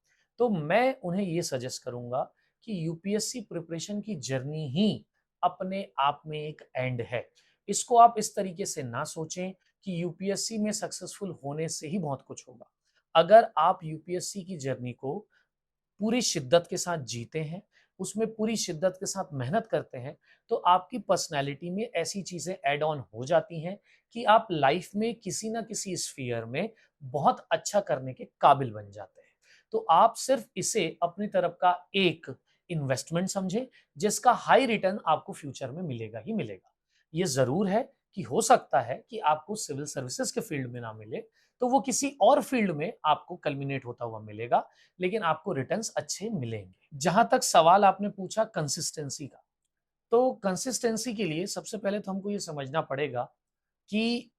B: तो मैं उन्हें ये सजेस्ट करूंगा कि यूपीएससी प्रिपरेशन की जर्नी ही अपने आप में एक एंड है। इसको आप इस तरीके से ना सोचें कि यूपीएससी में सक्सेसफुल होने से ही बहुत कुछ होगा। अगर आप यूपीएससी की जर्नी को पूरी शिद्दत के साथ जीते हैं, उसमें पूरी शिद्दत के साथ मेहनत करते हैं, तो आपकी पर्सनैलिटी में ऐसी चीज़ें ऐड ऑन हो जाती हैं कि आप लाइफ में किसी ना किसी स्फीयर में बहुत अच्छा करने के काबिल बन जाते हैं। तो आप सिर्फ इसे अपनी तरफ का एक इन्वेस्टमेंट समझें, जिसका हाई रिटर्न आपको फ्यूचर में मिलेगा ही मिलेगा। ये ज़रूर है कि हो सकता है कि आपको सिविल सर्विसेज के फील्ड में ना मिले, तो वो किसी और फील्ड में आपको कल्मिनेट होता हुआ मिलेगा, लेकिन आपको रिटर्न्स अच्छे मिलेंगे। जहां तक सवाल आपने पूछा कंसिस्टेंसी का, तो कंसिस्टेंसी के लिए सबसे पहले तो हमको ये समझना पड़ेगा कि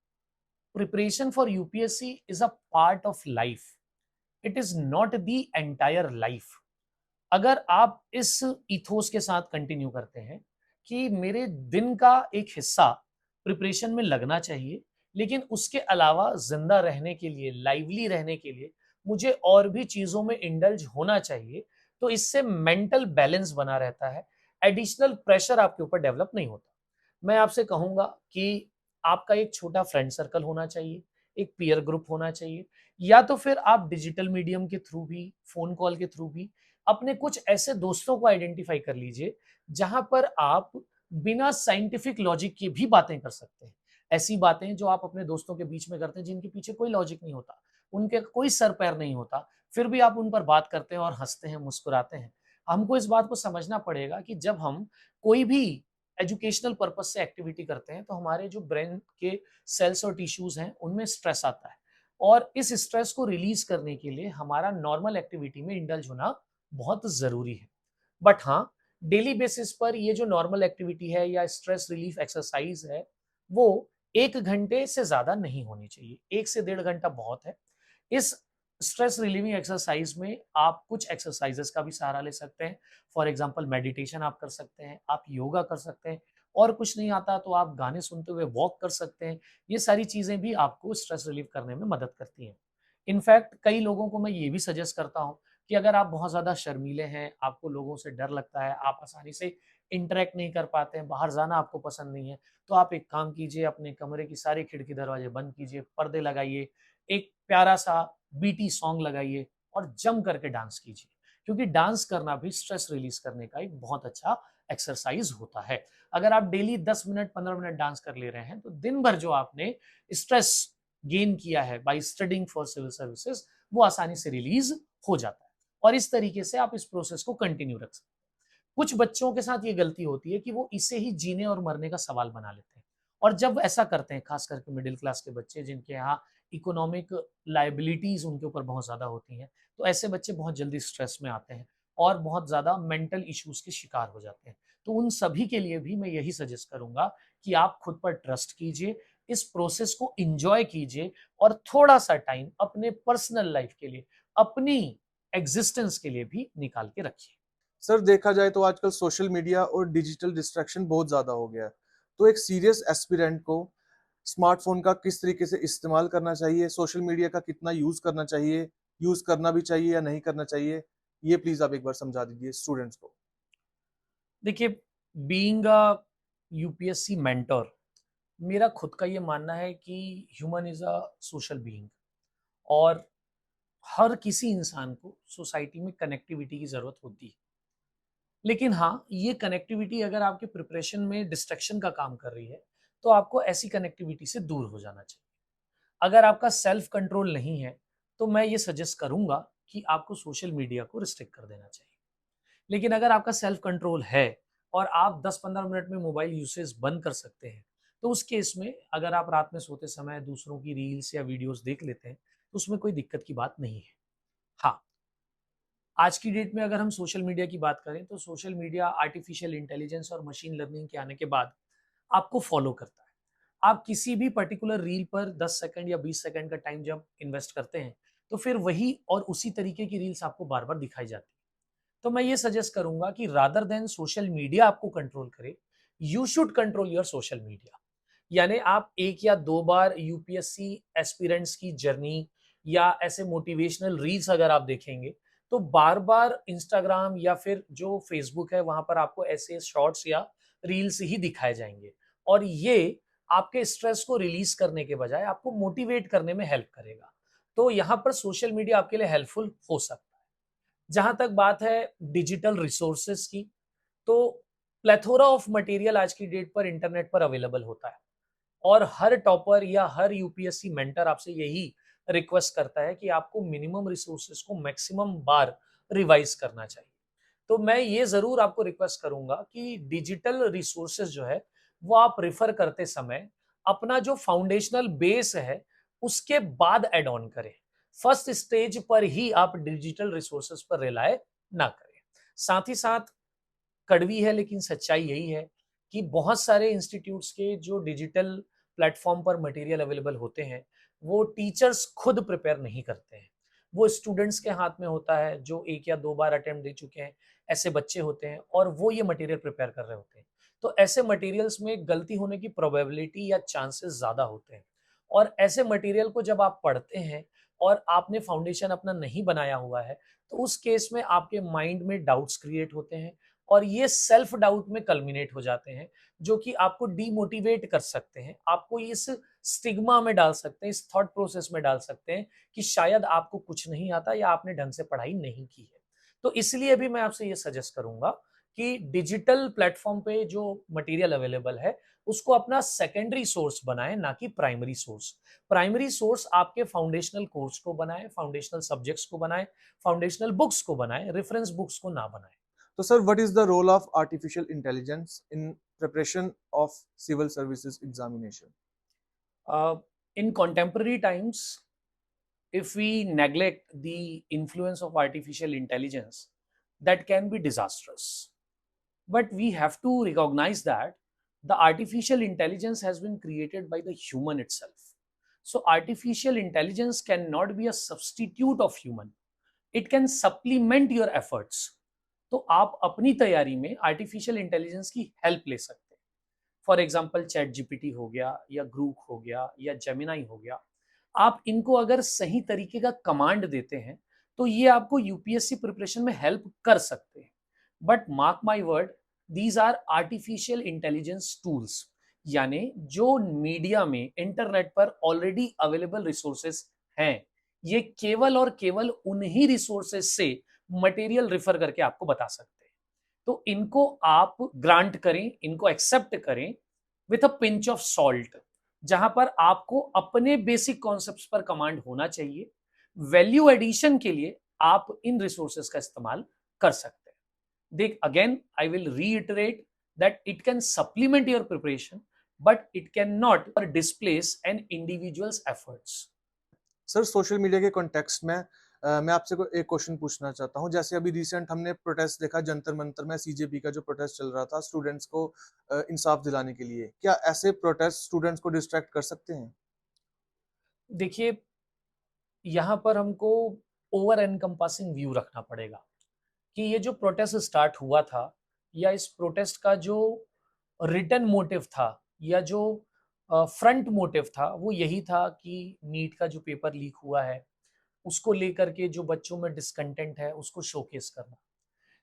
B: preparation for UPSC is a part of life, it is not the entire life. अगर आप इस इथोस के साथ कंटिन्यू करते हैं कि मेरे दिन का एक हिस्सा प्रिपरेशन में लगना चाहिए, लेकिन उसके अलावा जिंदा रहने के लिए, लाइवली रहने के लिए मुझे और भी चीजों में इंडल्ज होना चाहिए, तो इससे मेंटल बैलेंस बना रहता है। एडिशनल प्रेशर आपके ऊपर डेवलप नहीं होता। मैं आपसे कहूंगा कि आपका एक छोटा फ्रेंड सर्कल होना चाहिए, एक पीयर ग्रुप होना चाहिए, या तो फिर आप डिजिटल मीडियम के थ्रू भी, फोन कॉल के थ्रू भी अपने कुछ ऐसे दोस्तों को आइडेंटिफाई कर लीजिए जहां पर आप बिना साइंटिफिक लॉजिक की भी बातें कर सकते हैं। ऐसी बातें जो आप अपने दोस्तों के बीच में करते हैं जिनके पीछे कोई लॉजिक नहीं होता, उनके कोई सर पैर नहीं होता, फिर भी आप उन पर बात करते हैं और हँसते हैं, मुस्कुराते हैं। हमको इस बात को समझना पड़ेगा कि जब हम कोई भी एजुकेशनल पर्पज़ से एक्टिविटी करते हैं, तो हमारे जो ब्रेन के सेल्स और टिश्यूज़ हैं, उनमें स्ट्रेस आता है और इस स्ट्रेस को रिलीज़ करने के लिए हमारा नॉर्मल एक्टिविटी में इंडल्ज होना बहुत ज़रूरी है। बट हाँ, डेली बेसिस पर ये जो नॉर्मल एक्टिविटी है या स्ट्रेस रिलीफ एक्सरसाइज है, वो 1 घंटे से ज़्यादा नहीं होनी चाहिए। 1 से डेढ़ घंटा बहुत है। इस स्ट्रेस रिलीविंग एक्सरसाइज में आप कुछ एक्सरसाइजेस का भी सहारा ले सकते हैं। फॉर एग्जांपल मेडिटेशन आप कर सकते हैं, आप योगा कर सकते हैं और कुछ नहीं आता तो आप गाने सुनते हुए वॉक कर सकते हैं। ये सारी चीज़ें भी आपको स्ट्रेस रिलीव करने में मदद करती हैं। इनफैक्ट कई लोगों को मैं ये भी सजेस्ट करता हूँ कि अगर आप बहुत ज़्यादा शर्मीले हैं, आपको लोगों से डर लगता है, आप आसानी से इंटरैक्ट नहीं कर पाते हैं, बाहर जाना आपको पसंद नहीं है, तो आप एक काम कीजिए, अपने कमरे की सारी खिड़की दरवाजे बंद कीजिए, पर्दे लगाइए, एक प्यारा-सा बीटी सॉन्ग लगाइए और जम करके डांस कीजिए। क्योंकि डांस करना भी स्ट्रेस रिलीज़ करने का एक बहुत अच्छा एक्सरसाइज़ होता है। अगर आप डेली 10 मिनट, 15 मिनट डांस कर ले रहे हैं, तो दिन भर जो आपने स्ट्रेस गेन किया है by studying for civil services, वो आसानी से रिलीज़ हो जाता है। और इस तरीके से आप इस प्रोसेस को कंटिन्यू रख सकते हैं। कुछ बच्चों के साथ ये गलती होती है कि वो इसे ही जीने और मरने का सवाल बना लेते हैं और जब ऐसा करते हैं, खास करके मिडिल क्लास के बच्चे जिनके यहाँ इकोनॉमिक लायबिलिटीज उनके ऊपर बहुत ज़्यादा होती हैं, तो ऐसे बच्चे बहुत जल्दी स्ट्रेस में आते हैं और बहुत ज़्यादा मेंटल इश्यूज के शिकार हो जाते हैं। तो उन सभी के लिए भी मैं यही सजेस्ट करूंगा कि आप खुद पर ट्रस्ट कीजिए, इस प्रोसेस को इंजॉय कीजिए और थोड़ा सा टाइम अपने पर्सनल लाइफ के लिए, अपनी एग्जिस्टेंस के लिए भी निकाल के रखिए।
A: सर देखा जाए तो आजकल सोशल मीडिया और डिजिटल डिस्ट्रैक्शन बहुत ज़्यादा हो गया है। तो एक सीरियस एस्पिरेंट को स्मार्टफ़ोन का किस तरीके से इस्तेमाल करना चाहिए? सोशल मीडिया का कितना यूज़ करना चाहिए? यूज़ करना भी चाहिए या नहीं करना चाहिए? ये प्लीज़ आप एक बार समझा दीजिए स्टूडेंट्स को।
B: देखिए, बीइंग अ यूपीएससी मेंटर, मेरा खुद का ये मानना है कि human is a social being और हर किसी इंसान को सोसाइटी में कनेक्टिविटी की जरूरत होती है। लेकिन हाँ, ये कनेक्टिविटी अगर आपके प्रिपरेशन में डिस्ट्रैक्शन का काम कर रही है, तो आपको ऐसी कनेक्टिविटी से दूर हो जाना चाहिए। अगर आपका सेल्फ कंट्रोल नहीं है, तो मैं ये सजेस्ट करूंगा कि आपको सोशल मीडिया को रिस्ट्रिक्ट कर देना चाहिए। लेकिन अगर आपका सेल्फ कंट्रोल है और आप 10-15 मिनट में मोबाइल यूसेज बंद कर सकते हैं, तो उस केस में अगर आप रात में सोते समय दूसरों की रील्स या वीडियोस देख लेते हैं, तो उसमें कोई दिक्कत की बात नहीं है। हाँ, आज की डेट में अगर हम सोशल मीडिया की बात करें, तो सोशल मीडिया आर्टिफिशियल इंटेलिजेंस और मशीन लर्निंग के आने के बाद आपको फॉलो करता है। आप किसी भी पर्टिकुलर रील पर 10 सेकंड या 20 सेकंड का टाइम जब इन्वेस्ट करते हैं, तो फिर वही और उसी तरीके की रील्स आपको बार-बार दिखाई जाती है। तो मैं ये सजेस्ट करूंगा कि रादर देन सोशल मीडिया आपको कंट्रोल करे, you should control your social media. यानी आप 1 या 2 बार यूपीएससी एस्पिरेंट्स की जर्नी या ऐसे मोटिवेशनल रील्स अगर आप देखेंगे, तो बार-बार इंस्टाग्राम या फिर जो फेसबुक है, वहाँ पर आपको ऐसे शॉर्ट्स या रील्स ही दिखाए जाएँगे और ये आपके स्ट्रेस को रिलीज़ करने के बजाय आपको मोटिवेट करने में हेल्प करेगा। तो यहाँ पर सोशल मीडिया आपके लिए हेल्पफुल हो सकता है। जहाँ तक बात है डिजिटल रिसोर्सेज़ की, तो प्लेथोरा ऑफ मटेरियल आज की डेट पर इंटरनेट पर अवेलेबल होता है और हर टॉपर या हर यूपीएससी मेंटर आपसे यही रिक्वेस्ट करता है कि आपको मिनिमम रिसोर्सेज को मैक्सिमम बार रिवाइज करना चाहिए। तो मैं ये ज़रूर आपको रिक्वेस्ट करूँगा कि डिजिटल रिसोर्सेज जो है, वो आप रेफ़र करते समय अपना जो फाउंडेशनल बेस है, उसके बाद ऐड ऑन करें। फर्स्ट स्टेज पर ही आप डिजिटल रिसोर्सेज पर रिलाय ना करें। साथ ही साथ कड़वी है लेकिन सच्चाई यही है कि बहुत सारे इंस्टीट्यूट्स के जो डिजिटल प्लेटफॉर्म पर मटेरियल अवेलेबल होते हैं, वो टीचर्स खुद प्रिपेयर नहीं करते हैं। वो स्टूडेंट्स के हाथ में होता है जो 1 या 2 बार अटेम्प्ट दे चुके हैं, ऐसे बच्चे होते हैं और वो ये मटेरियल प्रिपेयर कर रहे होते हैं। तो ऐसे मटेरियल्स में गलती होने की प्रोबेबिलिटी या चांसेस ज़्यादा होते हैं और ऐसे मटेरियल को जब आप पढ़ते हैं और आपने फाउंडेशन अपना नहीं बनाया हुआ है, तो उस केस में आपके माइंड में डाउट्स क्रिएट होते हैं और ये सेल्फ डाउट में कल्मिनेट हो जाते हैं, जो कि आपको डीमोटिवेट कर सकते हैं, आपको इस स्टिग्मा में डाल सकते हैं, इस थॉट प्रोसेस में डाल सकते हैं कि शायद आपको कुछ नहीं आता या आपने ढंग से पढ़ाई नहीं की है। तो इसलिए भी मैं आपसे ये सजेस्ट करूंगा कि डिजिटल प्लेटफॉर्म पे जो मटेरियल अवेलेबल है उसको अपना सेकेंडरी सोर्स बनाएं, ना कि प्राइमरी सोर्स। प्राइमरी सोर्स आपके फाउंडेशनल कोर्स को बनाएं, फाउंडेशनल सब्जेक्ट्स को बनाएं, फाउंडेशनल बुक्स को बनाएं, रेफरेंस बुक्स को ना बनाएं।
A: तो sir, what is the role of artificial intelligence in preparation of civil services examination?
B: In contemporary times, if we neglect the influence of artificial intelligence, that can be disastrous. But we have to recognize that the artificial intelligence has been created by the human itself. So, artificial intelligence cannot be a substitute of human. It can supplement your efforts. तो आप अपनी तैयारी में artificial intelligence की help ले सकते हैं। For example chat GPT हो गया, या ग्रूक हो गया, या जेमिनाई हो गया। आप इनको अगर सही तरीके का कमांड देते हैं तो ये आपको यूपीएससी प्रिपरेशन में हेल्प कर सकते हैं। But mark my word, these are artificial intelligence tools, यानी जो मीडिया में इंटरनेट पर ऑलरेडी अवेलेबल रिसोर्सेस हैं, ये केवल और केवल उन्हीं रिसोर्सेस से मटेरियल रेफर करके आपको बता सकते हैं। तो इनको आप ग्रांट करें, इनको एक्सेप्ट करें with a pinch of salt, जहां पर आपको अपने बेसिक कॉन्सेप्ट्स पर कमांड होना चाहिए। वैल्यू एडिशन के लिए आप इन रिसोर्सेस का इस्तेमाल कर सकते हैं। देख, again I will reiterate that it can supplement your preparation, but it can not displace an individuals efforts.
A: Sir, social media के कॉन्टेक्स्ट में मैं आपसे एक क्वेश्चन पूछना चाहता हूं। जैसे अभी रिसेंट हमने प्रोटेस्ट देखा जंतर मंतर में, सीजेपी का जो प्रोटेस्ट चल रहा था स्टूडेंट्स को इंसाफ दिलाने के लिए, क्या ऐसे प्रोटेस्ट स्टूडेंट्स को डिस्ट्रैक्ट कर सकते हैं?
B: देखिए, यहां पर हमको ओवर एनकम्पासिंग व्यू रखना पड़ेगा कि ये जो प्रोटेस्ट स्टार्ट हुआ था, या इस प्रोटेस्ट का जो रिटर्न मोटिव था, या जो फ्रंट मोटिव था, वो यही था कि नीट का जो पेपर लीक हुआ है उसको लेकर के जो बच्चों में डिसकंटेंट है उसको शोकेस करना।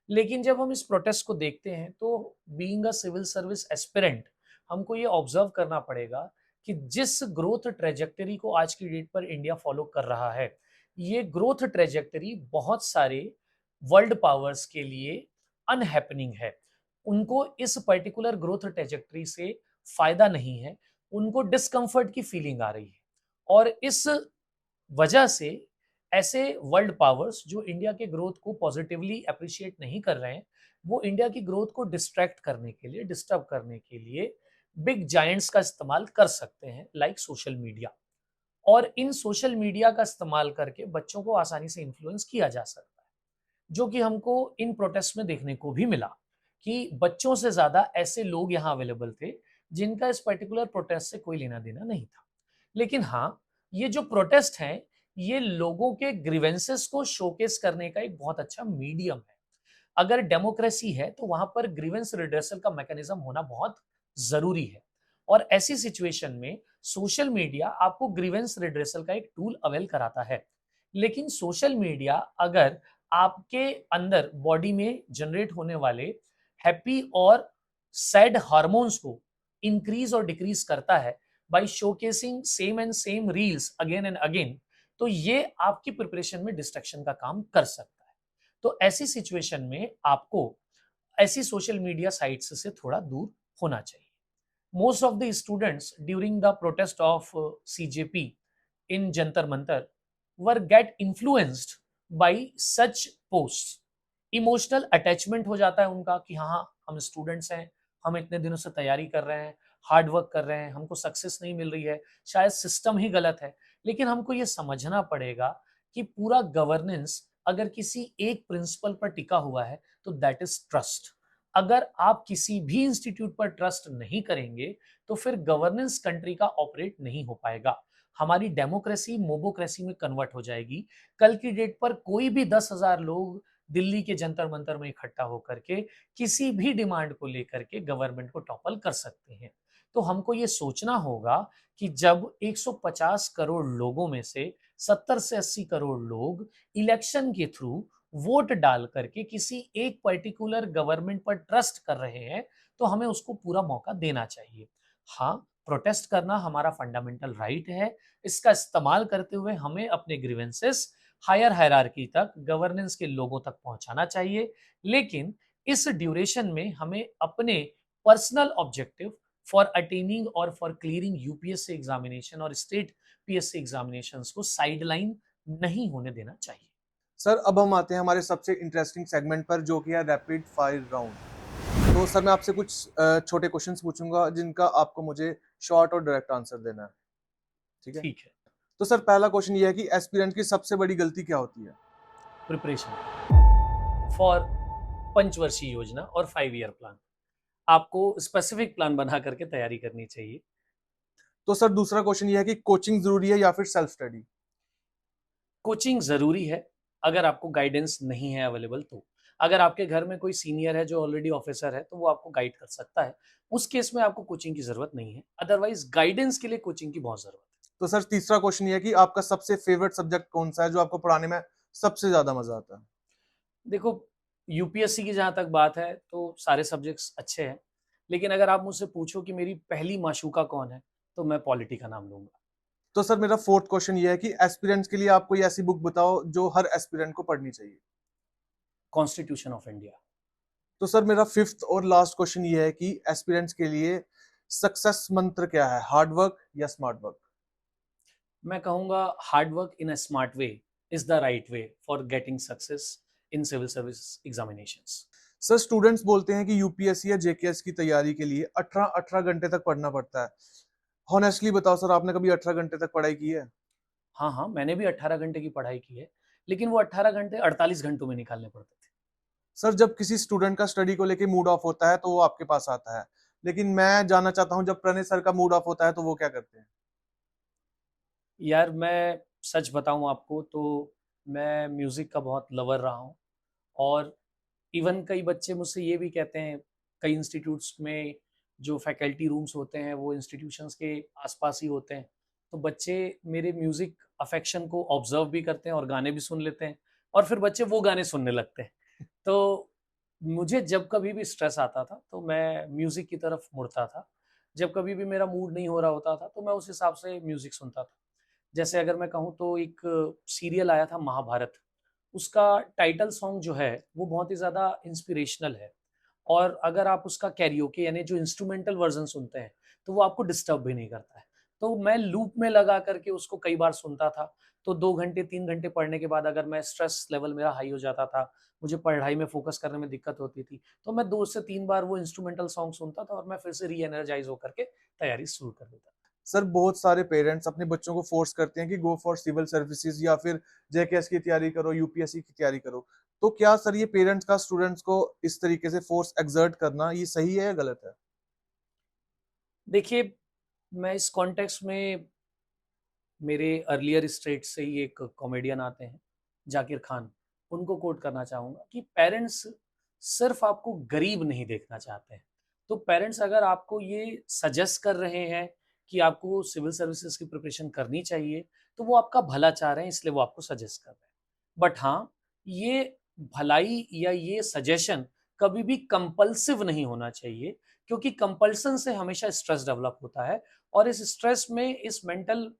B: लेकिन जब हम इस प्रोटेस्ट को देखते हैं तो being a civil service aspirant, हमको ये ऑब्जर्व करना पड़ेगा कि जिस ग्रोथ ट्रेजेक्टरी को आज की डेट पर इंडिया फॉलो कर रहा है, ये ग्रोथ ट्रेजेक्टरी बहुत सारे वर्ल्ड पावर्स के लिए अनहैपनिंग है। उनको इस पर्टिकुलर ग्रोथ ट्रेजेक्टरी से फायदा नहीं है, उनको डिस्कम्फर्ट की फीलिंग आ रही है। और इस वजह से ऐसे वर्ल्ड पावर्स जो इंडिया के ग्रोथ को पॉजिटिवली अप्रिशिएट नहीं कर रहे हैं, वो इंडिया की ग्रोथ को डिस्ट्रैक्ट करने के लिए, डिस्टर्ब करने के लिए बिग जायंट्स का इस्तेमाल कर सकते हैं, लाइक सोशल मीडिया। और इन सोशल मीडिया का इस्तेमाल करके बच्चों को आसानी से इन्फ्लुएंस किया जा सकता है, जो कि हमको इन प्रोटेस्ट में देखने को भी मिला कि बच्चों से ज्यादा ऐसे लोग यहाँ अवेलेबल थे जिनका इस पर्टिकुलर प्रोटेस्ट से कोई लेना देना नहीं था। लेकिन हाँ, ये जो प्रोटेस्ट हैं, ये लोगों के ग्रीवेंसेस को शोकेस करने का एक बहुत अच्छा मीडियम है। अगर डेमोक्रेसी है तो वहां पर ग्रीवेंस रिड्रेसल का मैकेनिज्म होना बहुत जरूरी है। और ऐसी सिचुएशन में सोशल मीडिया आपको ग्रीवेंस रिड्रेसल का एक टूल अवेल कराता है। लेकिन सोशल मीडिया अगर आपके अंदर बॉडी में जनरेट होने वाले हैप्पी और सैड हार्मोन्स को इंक्रीज और डिक्रीज करता है by showcasing same and same reels again and again, तो ये आपकी प्रिपरेशन में डिस्ट्रैक्शन का काम कर सकता है। तो ऐसी सिचुएशन में आपको ऐसी सोशल मीडिया साइट्स से थोड़ा दूर होना चाहिए। Most of the students during the protest of CJP in Jantar Mantar were get influenced by such posts. Emotional attachment हो जाता है उनका कि हाँ, हम स्टूडेंट्स हैं, हम इतने दिनों से तैयारी कर रहे हैं, हार्ड वर्क कर रहे हैं, हमको सक्सेस नहीं मिल रही है, शायद सिस्टम ही गलत है। लेकिन हमको ये समझना पड़ेगा कि पूरा गवर्नेंस अगर किसी एक प्रिंसिपल पर टिका हुआ है तो दैट इज ट्रस्ट। अगर आप किसी भी इंस्टीट्यूट पर ट्रस्ट नहीं करेंगे तो फिर गवर्नेंस कंट्री का ऑपरेट नहीं हो पाएगा। हमारी डेमोक्रेसी मोबोक्रेसी में कन्वर्ट हो जाएगी। कल की डेट पर कोई भी 10,000 लोग दिल्ली के जंतर मंतर में इकट्ठा होकर के किसी भी डिमांड को लेकर के गवर्नमेंट को टॉपल कर सकते हैं। तो हमको ये सोचना होगा कि जब 150 करोड़ लोगों में से 70 से 80 करोड़ लोग इलेक्शन के थ्रू वोट डाल करके किसी एक पर्टिकुलर गवर्नमेंट पर ट्रस्ट कर रहे हैं, तो हमें उसको पूरा मौका देना चाहिए। हाँ, प्रोटेस्ट करना हमारा फंडामेंटल राइट है। इसका इस्तेमाल करते हुए हमें अपने ग्रीवेंसेस हायर हायरार्की तक, गवर्नेंस के लोगों तक पहुंचाना चाहिए। लेकिन इस ड्यूरेशन में हमें अपने पर्सनल ऑब्जेक्टिव फॉर अटेनिंग और फॉर क्लियरिंग यूपीएससी एग्जामिनेशन और स्टेट पीएससी एग्जामिनेशंस को साइडलाइन नहीं होने देना चाहिए।
A: सर अब हम आते हैं हमारे सबसे इंटरेस्टिंग सेगमेंट पर, जो कि है रैपिड फायर राउंड। तो सर मैं आपसे कुछ छोटे क्वेश्चंस पूछूंगा जिनका आपको मुझे शॉर्ट और डायरेक्ट आंसर देना है, ठीक है?
B: ठीक है।
A: तो सर पहला क्वेश्चन ये है कि एस्पिरेंट की सबसे बड़ी गलती क्या होती है?
B: प्रिपरेशन फॉर पंचवर्षीय योजना और 5 ईयर प्लान। आपको स्पेसिफिक प्लान बना करके तैयारी करनी चाहिए।
A: तो सर दूसरा क्वेश्चन ये है कि कोचिंग जरूरी है या फिर सेल्फ स्टडी?
B: कोचिंग ज़रूरी है अगर आपको गाइडेंस नहीं है अवेलेबल तो। अगर आपके घर में कोई सीनियर है जो ऑलरेडी ऑफिसर है तो वो आपको गाइड कर सकता है। उस केस में आपको कोचिंग की ज़रूरत नहीं है। अदरवाइज़ गाइडेंस के लिए कोचिंग की बहुत ज़रूरत है।
A: तो सर तीसरा क्वेश्चन ये है कि आपका सबसे फेवरेट सब्जेक्ट कौन सा है जो आपको पढ़ाने में सबसे ज्यादा मजा आता है?
B: देखो, यूपीएससी की जहाँ तक बात है तो सारे सब्जेक्ट्स अच्छे हैं। लेकिन अगर आप मुझसे पूछो कि मेरी पहली माशूका कौन है, तो मैं पॉलिटी का नाम लूँगा।
A: तो सर मेरा फोर्थ क्वेश्चन ये है कि एस्पिरेंट्स के लिए आप कोई ऐसी बुक बताओ जो हर एस्पिरेंट को पढ़नी चाहिए।
B: Constitution of India.
A: तो सर मेरा फिफ्थ और लास्ट क्वेश्चन ये है कि एस्पिरेंट्स के लिए सक्सेस मंत्र क्या है, हार्ड वर्क या स्मार्ट वर्क?
B: मैं कहूँगा hard work in a smart way is the right way for getting success in civil service examinations.
A: Sir students बोलते हैं कि यूपीएससी या जेकेएस की तैयारी के लिए 18 घंटे तक पढ़ना पड़ता है। हॉनेस्टली बताओ सर, आपने कभी 18 घंटे तक पढ़ाई की है?
B: हाँ, हाँ, मैंने भी 18 घंटे की पढ़ाई की है, लेकिन वो 18 घंटे 48 घंटों में निकालने पड़ते थे।
A: सर जब किसी स्टूडेंट का स्टडी को लेके मूड ऑफ होता है तो वो आपके पास आता है, लेकिन मैं जानना चाहता हूँ जब प्रणय सर का मूड ऑफ होता है तो वो क्या करते हैं?
B: यार मैं सच बताऊँ आपको तो मैं म्यूज़िक का बहुत लवर रहा हूँ और इवन कई बच्चे मुझसे ये भी कहते हैं, कई इंस्टीट्यूट्स में जो फैकल्टी रूम्स होते हैं वो इंस्टीट्यूशंस के आसपास ही होते हैं। तो बच्चे मेरे म्यूज़िक अफेक्शन को ऑब्ज़र्व भी करते हैं और गाने भी सुन लेते हैं और फिर बच्चे वो गाने सुनने लगते हैं। तो मुझे जब कभी भी स्ट्रेस आता था तो मैं म्यूज़िक की तरफ मुड़ता था। जब कभी भी मेरा मूड नहीं हो रहा होता था तो मैं उस हिसाब से म्यूज़िक सुनता था। जैसे अगर मैं कहूँ तो एक सीरियल आया था महाभारत, उसका टाइटल सॉन्ग जो है वो बहुत ही ज़्यादा इंस्पिरेशनल है और अगर आप उसका कैरियोके यानी जो इंस्ट्रूमेंटल वर्ज़न सुनते हैं, तो वो आपको डिस्टर्ब भी नहीं करता है। तो मैं लूप में लगा करके उसको कई बार सुनता था, तो 2 घंटे 3 घंटे पढ़ने के बाद अगर मैं स्ट्रेस लेवल मेरा हाई हो जाता था, मुझे पढ़ाई में फ़ोकस करने में दिक्कत होती थी, तो मैं 2 से 3 बार वो इंस्ट्रूमेंटल सॉन्ग सुनता था और मैं फिर से री एनर्जाइज़ होकर के तैयारी शुरू कर देता था।
A: सर बहुत सारे पेरेंट्स अपने बच्चों को फोर्स करते हैं कि गो फॉर सिविल सर्विसेज या फिर जेकेएस की तैयारी करो, यूपीएससी की तैयारी करो। तो क्या सर ये पेरेंट्स का स्टूडेंट्स को इस तरीके से फोर्स एक्सर्ट करना ये सही है या गलत है?
B: देखिए, मैं इस कॉन्टेक्स्ट में मेरे अर्लियर स्टेट से ही एक कॉमेडियन आते हैं, जाकिर खान, उनको कोट करना चाहूँगा कि पेरेंट्स सिर्फ़ आपको गरीब नहीं देखना चाहते हैं। तो पेरेंट्स अगर आपको ये सजेस्ट कर रहे हैं कि आपको सिविल सर्विसेज़ की प्रिपरेशन करनी चाहिए, तो वो आपका भला चाह रहे हैं इसलिए वो आपको सजेस्ट कर रहे हैं। बट हाँ, ये भलाई या ये सजेशन कभी भी कंपल्सिव नहीं होना चाहिए क्योंकि कंपल्सन से हमेशा स्ट्रेस डेवलप होता है और इस स्ट्रेस में, इस मेंटल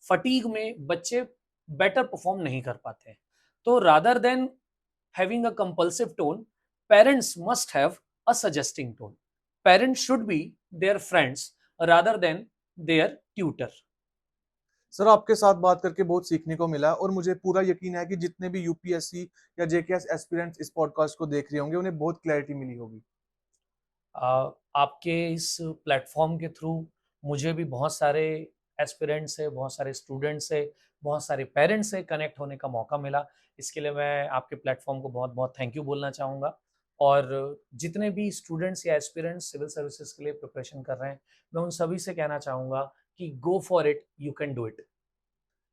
B: फटीग में बच्चे बेटर परफॉर्म नहीं कर पाते हैं। तो rather than having a compulsive tone, parents must have a suggesting tone. Parents should be their friends rather than their tutor.
A: Sir आपके साथ बात करके बहुत सीखने को मिला और मुझे पूरा यकीन है कि जितने भी यूपीएससी या जेकेएस एस्पिरेंट्स इस पॉडकास्ट को देख रहे होंगे उन्हें बहुत क्लैरिटी मिली होगी।
B: आपके इस प्लेटफॉर्म के थ्रू मुझे भी बहुत सारे एस्पिरेंट्स से, बहुत सारे स्टूडेंट्स से, बहुत सारे पेरेंट्स से कनेक्ट होने का मौका मिला। इसके लिए मैं आपके प्लेटफॉर्म को बहुत बहुत थैंक यू बोलना चाहूँगा और जितने भी स्टूडेंट्स या एस्पिरेंट्स सिविल सर्विसेज के लिए प्रिपरेशन कर रहे हैं, मैं उन सभी से कहना चाहूँगा कि go for it, you can do it.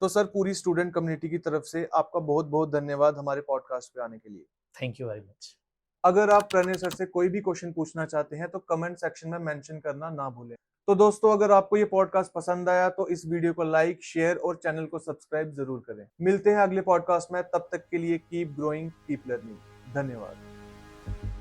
A: तो सर पूरी स्टूडेंट कम्युनिटी की तरफ से आपका बहुत बहुत धन्यवाद हमारे पॉडकास्ट पे आने के लिए।
B: Thank you very much.
A: अगर आप प्रणय सर से कोई भी क्वेश्चन पूछना चाहते हैं तो कमेंट सेक्शन में मेंशन करना ना भूलें। तो दोस्तों अगर आपको ये पॉडकास्ट पसंद आया तो इस वीडियो को लाइक, शेयर और चैनल को सब्सक्राइब जरूर करें। मिलते हैं अगले पॉडकास्ट में, तब तक के लिए कीप ग्रोइंग, कीप लर्निंग। धन्यवाद।